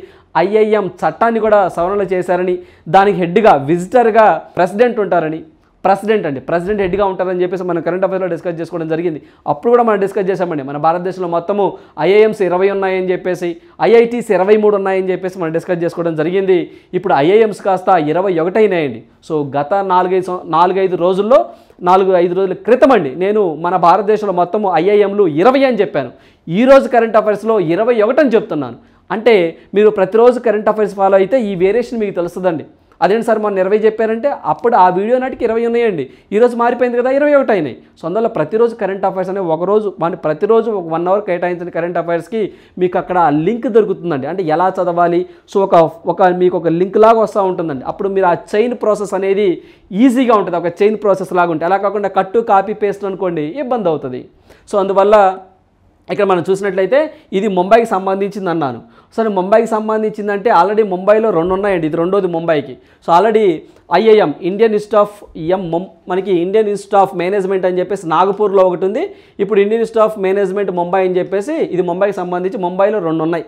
IIM చట్టాన్ని కూడా సవరణ చేశారని, దానికి హెడ్గా విజిటర్గా ప్రెసిడెంట్ ఉంటారని, ప్రెసిడెంట్ హెడ్గా ఉంటారని చెప్పేసి మనం కరెంట్ అఫైర్స్లో డిస్కస్ చేసుకోవడం జరిగింది. అప్పుడు కూడా మనం డిస్కస్ చేసామండి మన భారతదేశంలో మొత్తము IIMs 20 ఉన్నాయని చెప్పేసి, IITs 23 ఉన్నాయని చెప్పేసి మనం డిస్కస్ చేసుకోవడం జరిగింది. ఇప్పుడు IIMs కాస్త 21 అయినాయండి. సో గత 4-5 రోజుల్లో 4-5 రోజుల క్రితం అండి నేను మన భారతదేశంలో మొత్తము IIMలు 20 అని చెప్పాను. ఈరోజు కరెంట్ అఫైర్స్లో 21 అని చెప్తున్నాను. అంటే మీరు ప్రతిరోజు కరెంట్ అఫైర్స్ ఫాలో అయితే ఈ వేరియేషన్ మీకు తెలుస్తుందండి. అదేంటి సార్ మొన్న 20 చెప్పారంటే అప్పుడు ఆ వీడియో నాటికి 20 ఉన్నాయండి, ఈరోజు మారిపోయింది కదా 21 అయినాయి. సో అందువల్ల ప్రతిరోజు కరెంట్ అఫైర్స్ అనే ఒకరోజు ప్రతిరోజు ఒక 1 అవర్ కేటాయించిన కరెంట్ అఫైర్స్కి మీకు అక్కడ లింక్ దొరుకుతుందండి. అంటే ఎలా చదవాలి, సో మీకు ఒక లింక్ లాగా వస్తూ ఉంటుందండి. అప్పుడు మీరు ఆ చైన్ ప్రాసెస్ అనేది ఈజీగా ఉంటుంది, ఒక చైన్ ప్రాసెస్ లాగా ఉంటుంది. అలా కాకుండా కట్టు కాపీ పేస్ట్ అనుకోండి ఇబ్బంది అవుతుంది. సో అందువల్ల ఇక్కడ మనం చూసినట్లయితే ఇది ముంబైకి సంబంధించింది అన్నాను. సరే ముంబైకి సంబంధించిందంటే ఆల్రెడీ ముంబైలో 2 ఉన్నాయండి, ఇది రెండోది ముంబైకి. So already IIM Indian institute of management అని చెప్పేసి నాగపూర్లో ఒకటి ఉంది. ఇప్పుడు Indian institute of management Mumbai అని చెప్పేసి ఇది ముంబైకి సంబంధించి ముంబైలో 2 ఉన్నాయి.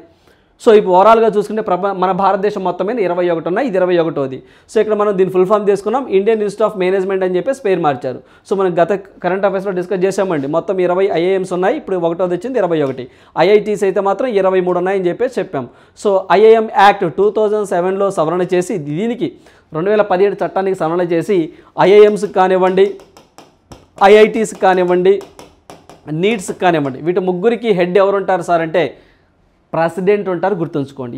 సో ఇప్పుడు ఓవరాల్గా చూసుకుంటే మన భారతదేశం మొత్తం మీద 21 ఉన్నాయి, ఇది 21వది. సో ఇక్కడ మనం దీన్ని ఫుల్ ఫామ్ తీసుకున్నాం, ఇండియన్ ఇన్స్టిట్యూట్ ఆఫ్ మేనేజ్మెంట్ అని చెప్పేసి పేరు మార్చారు. సో మనం గత కరెంట్ అఫైర్స్లో డిస్కస్ చేసామండి, మొత్తం 20 IIMs ఉన్నాయి, ఇప్పుడు 1వది వచ్చింది 21. IITs అయితే మాత్రం 23 ఉన్నాయని చెప్పేసి చెప్పాం. సో IIM యాక్ట్ 2007లో సవరణ చేసి దీనికి 2017 చట్టానికి సవరణ చేసి IIMస్కి కానివ్వండి IITస్కి కానివ్వండి నీట్స్కి కానివ్వండి వీటి ముగ్గురికి హెడ్ ఎవరు ఉంటారు సార్ అంటే ప్రెసిడెంట్ ఉంటారు. గుర్తుంచుకోండి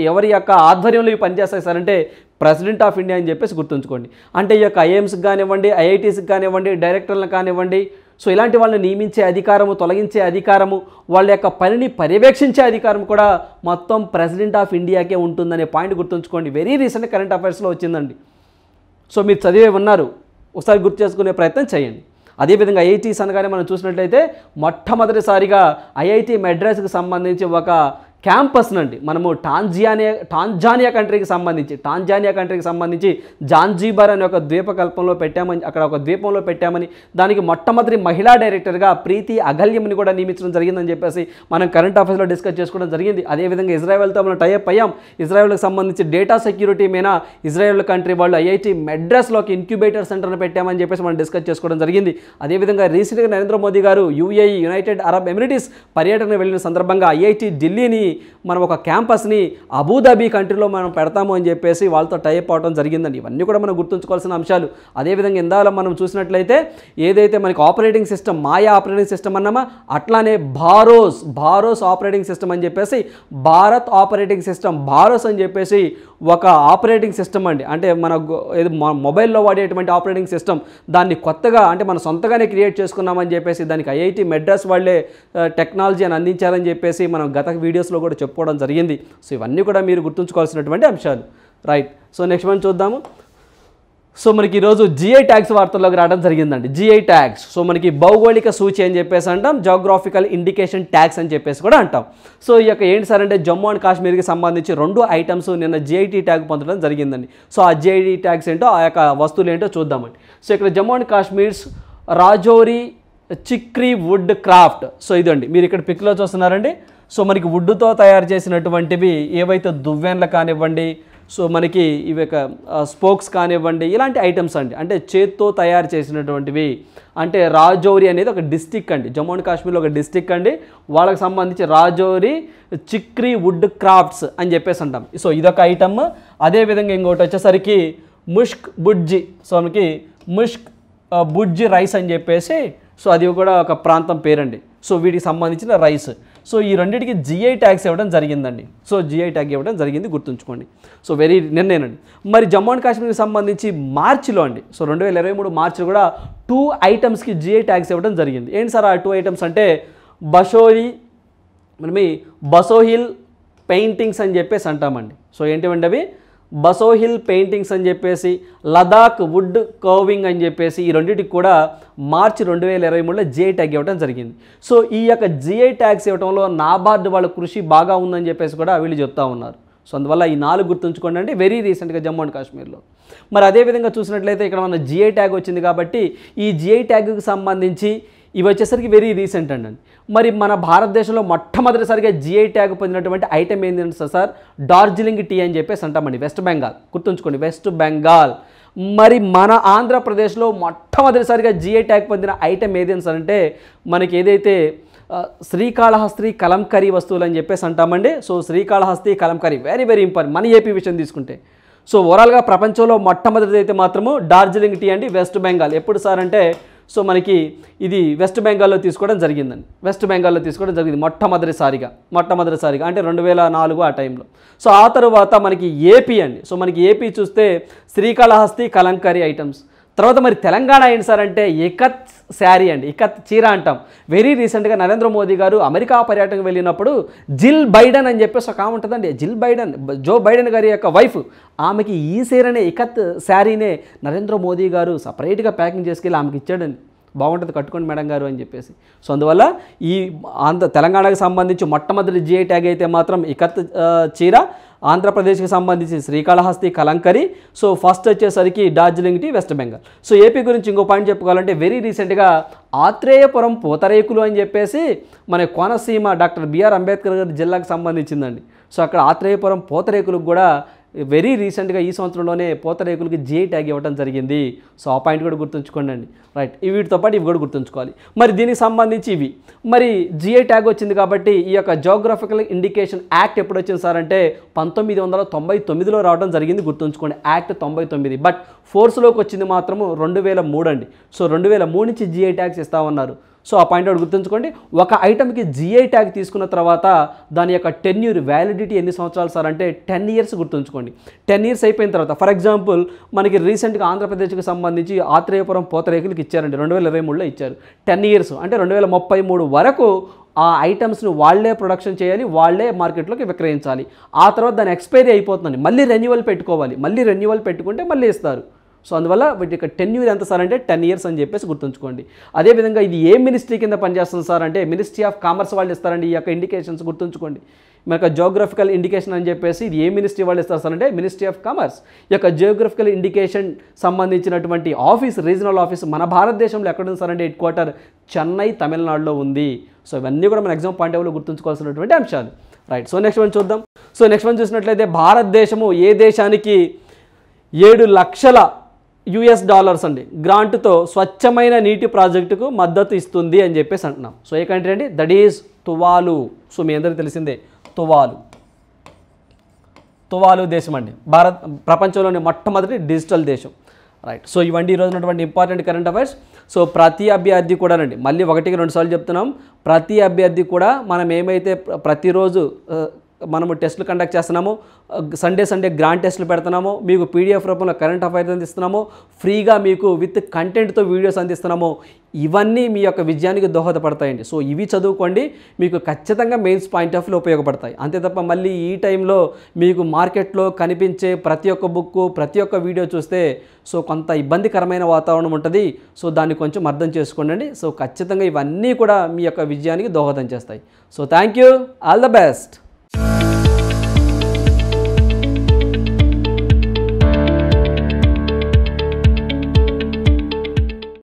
ఎవరి యొక్క ఆధ్వర్యంలో ఇవి పనిచేస్తాయి సార్ అంటే ప్రెసిడెంట్ ఆఫ్ ఇండియా అని చెప్పేసి గుర్తుంచుకోండి. అంటే ఈ యొక్క IIMస్కి కానివ్వండి IITస్కి కానివ్వండి డైరెక్టర్లను కానివ్వండి సో ఇలాంటి వాళ్ళని నియమించే అధికారము, తొలగించే అధికారము, వాళ్ళ యొక్క పనిని పర్యవేక్షించే అధికారం కూడా మొత్తం ప్రెసిడెంట్ ఆఫ్ ఇండియాకే ఉంటుందనే పాయింట్ గుర్తుంచుకోండి. వెరీ రీసెంట్ కరెంట్ అఫైర్స్లో వచ్చిందండి. సో మీరు చదివే ఉన్నారు, ఒకసారి గుర్తు చేసుకునే ప్రయత్నం చేయండి. అదేవిధంగా IITs అనగానే మనం చూసినట్లయితే మొట్టమొదటిసారిగా IIT మెడ్రాస్కి సంబంధించి ఒక క్యాంపస్నండి మనము టాంజానియా కంట్రీకి సంబంధించి జాంజీబార్ అనే ఒక ద్వీపకల్పంలో పెట్టామని, అక్కడ ఒక ద్వీపంలో పెట్టామని, దానికి మొట్టమొదటి మహిళా డైరెక్టర్గా ప్రీతి అగల్యంని కూడా నియమించడం జరిగిందని చెప్పేసి మనం కరెంట్ అఫైర్స్లో డిస్కస్ చేసుకోవడం జరిగింది. అదేవిధంగా ఇజ్రాయెల్తో మనం టైఅప్ అయ్యాం. ఇజ్రాయెల్కి సంబంధించి డేటా సెక్యూరిటీ మీద ఇజ్రాయెల్ కంట్రీ వాళ్ళు IIT మెడ్రాస్లోకి ఇంక్యుబేటర్ సెంటర్ని పెట్టామని చెప్పేసి మనం డిస్కస్ చేసుకోవడం జరిగింది. అదేవిధంగా రీసెంట్గా నరేంద్ర మోదీ గారు UAE యునైటెడ్ అరబ్ ఎమిరేట్స్ పర్యటన వెళ్ళిన సందర్భంగా IIT ఢిల్లీని మనం ఒక క్యాంపస్ని అబుదాబి కంట్రీలో మనం పెడతాము అని చెప్పేసి వాళ్ళతో టైప్ అవడం జరిగిందండి. ఇవన్నీ కూడా మనం గుర్తుంచుకోవాల్సిన అంశాలు. అదేవిధంగా ఇందాక మనం చూసినట్లయితే ఏదైతే మనకి ఆపరేటింగ్ సిస్టమ్ మాయా ఆపరేటింగ్ సిస్టమ్ అన్నామా అట్లానే భారోస్ ఆపరేటింగ్ సిస్టమ్ అని చెప్పేసి భారత్ ఆపరేటింగ్ సిస్టమ్ భారోస్ అని చెప్పేసి ఒక ఆపరేటింగ్ సిస్టమ్ అండి, అంటే మన మొబైల్లో వాడేటువంటి ఆపరేటింగ్ సిస్టమ్ దాన్ని కొత్తగా అంటే మనం సొంతగానే క్రియేట్ చేసుకున్నామని చెప్పేసి దానికి ఐఐటి మెడ్రాస్ వాళ్ళే టెక్నాలజీ అని అందించారని చెప్పేసి మనం గత వీడియోస్లో కూడా చెప్పుకోవడం జరిగింది. సో ఇవన్నీ కూడా మీరు గుర్తుంచుకోవాల్సినటువంటి అంశాలు. రైట్. సో నెక్స్ట్ మనం చూద్దాము. సో మనకి ఈరోజు జిఐ ట్యాగ్స్ వార్తల్లోకి రావడం జరిగిందండి. జిఐ ట్యాగ్స్ సో మనకి భౌగోళిక సూచి అని చెప్పేసి అంటాం, జియోగ్రాఫికల్ ఇండికేషన్ ట్యాగ్స్ అని చెప్పేసి కూడా అంటాం. సో ఈ యొక్క ఏంటి సార్ అంటే జమ్మూ అండ్ కాశ్మీర్కి సంబంధించి 2 ఐటమ్స్ నిన్న జిఐటి ట్యాగ్ పొందడం జరిగిందండి. సో ఆ జిఐటి ట్యాగ్స్ ఏంటో ఆ యొక్క వస్తువులు ఏంటో చూద్దామండి. సో ఇక్కడ Jammu and Kashmir's Rajouri chikri wood craft. So ఇదండి మీరు ఇక్కడ పిక్లో చూస్తున్నారండి. సో మనకి వుడ్తో తయారు చేసినటువంటివి ఏవైతే దువ్వెన్లు కానివ్వండి, సో మనకి ఇవి స్పోక్స్ కానివ్వండి, ఇలాంటి ఐటమ్స్ అండి, అంటే చేత్తో తయారు చేసినటువంటివి. అంటే రాజౌరి అనేది ఒక డిస్టిక్ అండి, జమ్మూ అండ్ కాశ్మీర్లో ఒక డిస్టిక్ అండి, వాళ్ళకి సంబంధించి రాజౌరి చిక్రీ వుడ్ క్రాఫ్ట్స్ అని చెప్పేసి అంటాం. సో ఇదొక ఐటమ్. అదేవిధంగా ఇంకోటి వచ్చేసరికి ముష్క్ బుడ్జి. సో మనకి ముష్క్ బుడ్జి రైస్ అని చెప్పేసి, సో అది కూడా ఒక ప్రాంతం పేరండి. సో వీటికి సంబంధించిన రైస్. సో ఈ రెండింటికి జిఐ ట్యాగ్స్ ఇవ్వడం జరిగిందండి. సో జిఐ ట్యాగ్ ఇవ్వడం జరిగింది, గుర్తుంచుకోండి. సో నిన్నేనండి. మరి జమ్మూ అండ్ కాశ్మీర్కి సంబంధించి మార్చిలో అండి, సో 2023 మార్చిలో కూడా 2 ఐటమ్స్కి జిఐ ట్యాగ్స్ ఇవ్వడం జరిగింది. ఏంటి సార్ ఆ 2 ఐటమ్స్ అంటే బసోహిల్ పెయింటింగ్స్ అని చెప్పేసి అంటామండి. సో ఏంటివండి అవి? బసోహిల్ పెయింటింగ్స్ అని చెప్పేసి, లదాఖ్ వుడ్ కర్వింగ్ అని చెప్పేసి, ఈ రెండింటికి కూడా మార్చి 2023లో జిఐ ట్యాగ్ ఇవ్వడం జరిగింది. సో ఈ యొక్క జిఐ ట్యాగ్స్ ఇవ్వడంలో నాబార్డ్ వాళ్ళ కృషి బాగా ఉందని చెప్పేసి కూడా వీళ్ళు చెప్తా ఉన్నారు. సో అందువల్ల ఈ 4 గుర్తుంచుకోండి అండి, వెరీ రీసెంట్గా జమ్మూ అండ్ కాశ్మీర్లో. మరి అదేవిధంగా చూసినట్లయితే ఇక్కడ మన జిఐ ట్యాగ్ వచ్చింది కాబట్టి ఈ జిఐ ట్యాగ్కి సంబంధించి ఇవి వచ్చేసరికి వెరీ రీసెంట్ అండి. మరి మన భారతదేశంలో మొట్టమొదటిసారిగా జిఐ ట్యాగ్ పొందినటువంటి ఐటమ్ ఏంటంటే సార్ డార్జిలింగ్ టీ అని చెప్పేసి అంటామండి, వెస్ట్ బెంగాల్. గుర్తుంచుకోండి, వెస్ట్ బెంగాల్. మరి మన ఆంధ్రప్రదేశ్లో మొట్టమొదటిసారిగా జిఐ ట్యాగ్ పొందిన ఐటమ్ ఏది అంటే మనకి ఏదైతే శ్రీకాళహస్తి కలంకరీ వస్తువులు అని చెప్పేసి అంటామండి. So Srikalahasti kalamkari very very important మన ఏపీ విషయం తీసుకుంటే. సో ఓవరాల్గా ప్రపంచంలో మొట్టమొదటిది అయితే మాత్రము డార్జిలింగ్ టీ అండి, వెస్ట్ బెంగాల్. ఎప్పుడు సార్ అంటే సో మనకి ఇది వెస్ట్ బెంగాల్లో తీసుకోవడం జరిగిందండి, వెస్ట్ బెంగాల్లో తీసుకోవడం జరిగింది మొట్టమొదటిసారిగా అంటే 2004 ఆ టైంలో. సో ఆ తర్వాత మనకి ఏపీ అండి. సో మనకి ఏపీ చూస్తే శ్రీకాళహస్తి కలంకరీ ఐటమ్స్. తర్వాత మరి తెలంగాణ ఏంటి సార్ అంటే ఇకత్ శారీ అండి, ఇకత్ చీర అంటాం. వెరీ రీసెంట్గా నరేంద్ర మోదీ గారు అమెరికా పర్యటనకు వెళ్ళినప్పుడు జిల్ బైడెన్ అని చెప్పేసి ఒక ఆమె ఉంటుందండి, జిల్ బైడెన్, జో బైడెన్ గారి యొక్క వైఫ్, ఆమెకి ఈ చీరనే ఇకత్ శారీనే నరేంద్ర మోదీ గారు సపరేట్గా ప్యాకింగ్ చేసుకెళ్ళి ఆమెకి ఇచ్చాడండి. బాగుంటుంది, కట్టుకోండి మేడం గారు అని చెప్పేసి. సో అందువల్ల ఈ తెలంగాణకు సంబంధించి మొట్టమొదటి జిఐ ట్యాగ్ అయితే మాత్రం ఇకత్ చీర, ఆంధ్రప్రదేశ్కి సంబంధించి శ్రీకాళహస్తి కలంకరీ, సో ఫస్ట్ వచ్చేసరికి Darjeeling tea, West Bengal. So AP గురించి ఇంకో పాయింట్ చెప్పుకోవాలంటే వెరీ రీసెంట్గా ఆత్రేయపురం పూతరేకులు అని చెప్పేసి మన కోనసీమ డాక్టర్ బిఆర్ అంబేద్కర్ గారి జిల్లాకు సంబంధించిందండి. సో అక్కడ ఆత్రేయపురం పూతరేకులకు కూడా వెరీ రీసెంట్గా ఈ సంవత్సరంలోనే పూతరేకులకి జిఐ ట్యాగ్ ఇవ్వడం జరిగింది. సో ఆ పాయింట్ కూడా గుర్తుంచుకోండి అండి. రైట్, వీటితో పాటు ఇవి కూడా గుర్తుంచుకోవాలి. మరి దీనికి సంబంధించి ఇవి మరి జిఐ ట్యాగ్ వచ్చింది కాబట్టి ఈ యొక్క జియోగ్రఫికల్ ఇండికేషన్ యాక్ట్ ఎప్పుడు వచ్చింది సార్ అంటే 1999లో రావడం జరిగింది, గుర్తుంచుకోండి. యాక్ట్ 99, బట్ ఫోర్స్లోకి వచ్చింది మాత్రము 2003 అండి. సో 2003 నుంచి జిఐ ట్యాగ్స్ ఇస్తా ఉన్నారు. సో ఆ పాయింట్ ఒకటి గుర్తుంచుకోండి. ఒక ఐటమ్కి జిఐ ట్యాగ్ తీసుకున్న తర్వాత దాని యొక్క టెన్యూర్ వ్యాలిడిటీ ఎన్ని సంవత్సరాలు సార్ అంటే 10 ఇయర్స్ గుర్తుంచుకోండి. 10 ఇయర్స్ అయిపోయిన తర్వాత ఫర్ ఎగ్జాంపుల్ మనకి రీసెంట్గా ఆంధ్రప్రదేశ్కి సంబంధించి ఆత్రేయపురం పూతరేకులకి ఇచ్చారండి, 2023లో ఇచ్చారు. 10 ఇయర్స్ అంటే 2033 వరకు ఆ ఐటమ్స్ను వాళ్ళే ప్రొడక్షన్ చేయాలి, వాళ్ళే మార్కెట్లోకి విక్రయించాలి. ఆ తర్వాత దాని ఎక్స్పైరీ అయిపోతుందండి, మళ్ళీ రెన్యువల్ పెట్టుకోవాలి, మళ్ళీ రెన్యువల్ పెట్టుకుంటే మళ్ళీ ఇస్తారు. సో అందువల్ల వీటి యొక్క టెన్యూర్ ఎంత సార్ అంటే 10 ఇయర్స్ అని చెప్పేసి గుర్తుంచుకోండి. అదేవిధంగా ఇది ఏ మినిస్ట్రీ కింద పనిచేస్తుంది సార్ అంటే మినిస్ట్రీ ఆఫ్ కామర్స్ వాళ్ళు ఇస్తారండి ఈ యొక్క ఇండికేషన్స్, గుర్తుంచుకోండి. మనకు జియోగ్రఫికల్ ఇండికేషన్ అని చెప్పేసి ఇది ఏ మినిస్ట్రీ వాళ్ళు ఇస్తారు సార్ అంటే మినిస్ట్రీ ఆఫ్ కామర్స్. ఈ యొక్క జియోగ్రఫికల్ ఇండికేషన్ సంబంధించినటువంటి ఆఫీస్, రీజనల్ ఆఫీస్ మన భారతదేశంలో ఎక్కడ ఉంది సార్ అంటే హెడ్ క్వార్టర్ చెన్నై, తమిళనాడులో ఉంది. సో ఇవన్నీ కూడా మన ఎగ్జామ్ పాయింట్ ఆఫ్ వ్యూలో గుర్తుంచుకోవాల్సినటువంటి అంశాలు. రైట్, సో నెక్స్ట్ వన్ చూద్దాం. సో నెక్స్ట్ వన్ చూసినట్లయితే భారతదేశము ఏ దేశానికి 7 లక్షల US డాలర్స్ అండి గ్రాంట్తో స్వచ్ఛమైన నీటి ప్రాజెక్టుకు మద్దతు ఇస్తుంది అని చెప్పేసి అంటున్నాం. సో ఏ కంట్రీ అండి? That is Tuvalu. సో మీ అందరికీ తెలిసిందే తువాలు దేశం అండి, ప్రపంచంలోని మొట్టమొదటి డిజిటల్ దేశం. రైట్, సో ఇవన్నీ ఈరోజు ఉన్నటువంటి ఇంపార్టెంట్ కరెంట్ అఫైర్స్. సో ప్రతి అభ్యర్థి కూడానండి, మళ్ళీ 1కి 2 సార్లు చెప్తున్నాం, ప్రతి అభ్యర్థి కూడా మనం ఏమైతే ప్రతిరోజు మనము టెస్టులు కండక్ట్ చేస్తున్నాము, సండే గ్రాండ్ టెస్టులు పెడుతున్నాము, మీకు పీడిఎఫ్ రూపంలో కరెంట్ అఫైర్స్ అందిస్తున్నాము, ఫ్రీగా మీకు విత్ కంటెంట్తో వీడియోస్ అందిస్తున్నాము. ఇవన్నీ మీ యొక్క విజయానికి దోహదపడతాయండి. సో ఇవి చదువుకోండి, మీకు ఖచ్చితంగా మెయిన్స్ పాయింట్ ఆఫ్ వ్యూలో ఉపయోగపడతాయి. అంతే తప్ప మళ్ళీ ఈ టైంలో మీకు మార్కెట్లో కనిపించే ప్రతి ఒక్క బుక్, ప్రతి ఒక్క వీడియో చూస్తే సో కొంత ఇబ్బందికరమైన వాతావరణం ఉంటుంది. సో దాన్ని కొంచెం అర్థం చేసుకోండి. సో ఖచ్చితంగా ఇవన్నీ కూడా మీ యొక్క విజయానికి దోహదం చేస్తాయి. So thank you, all the best.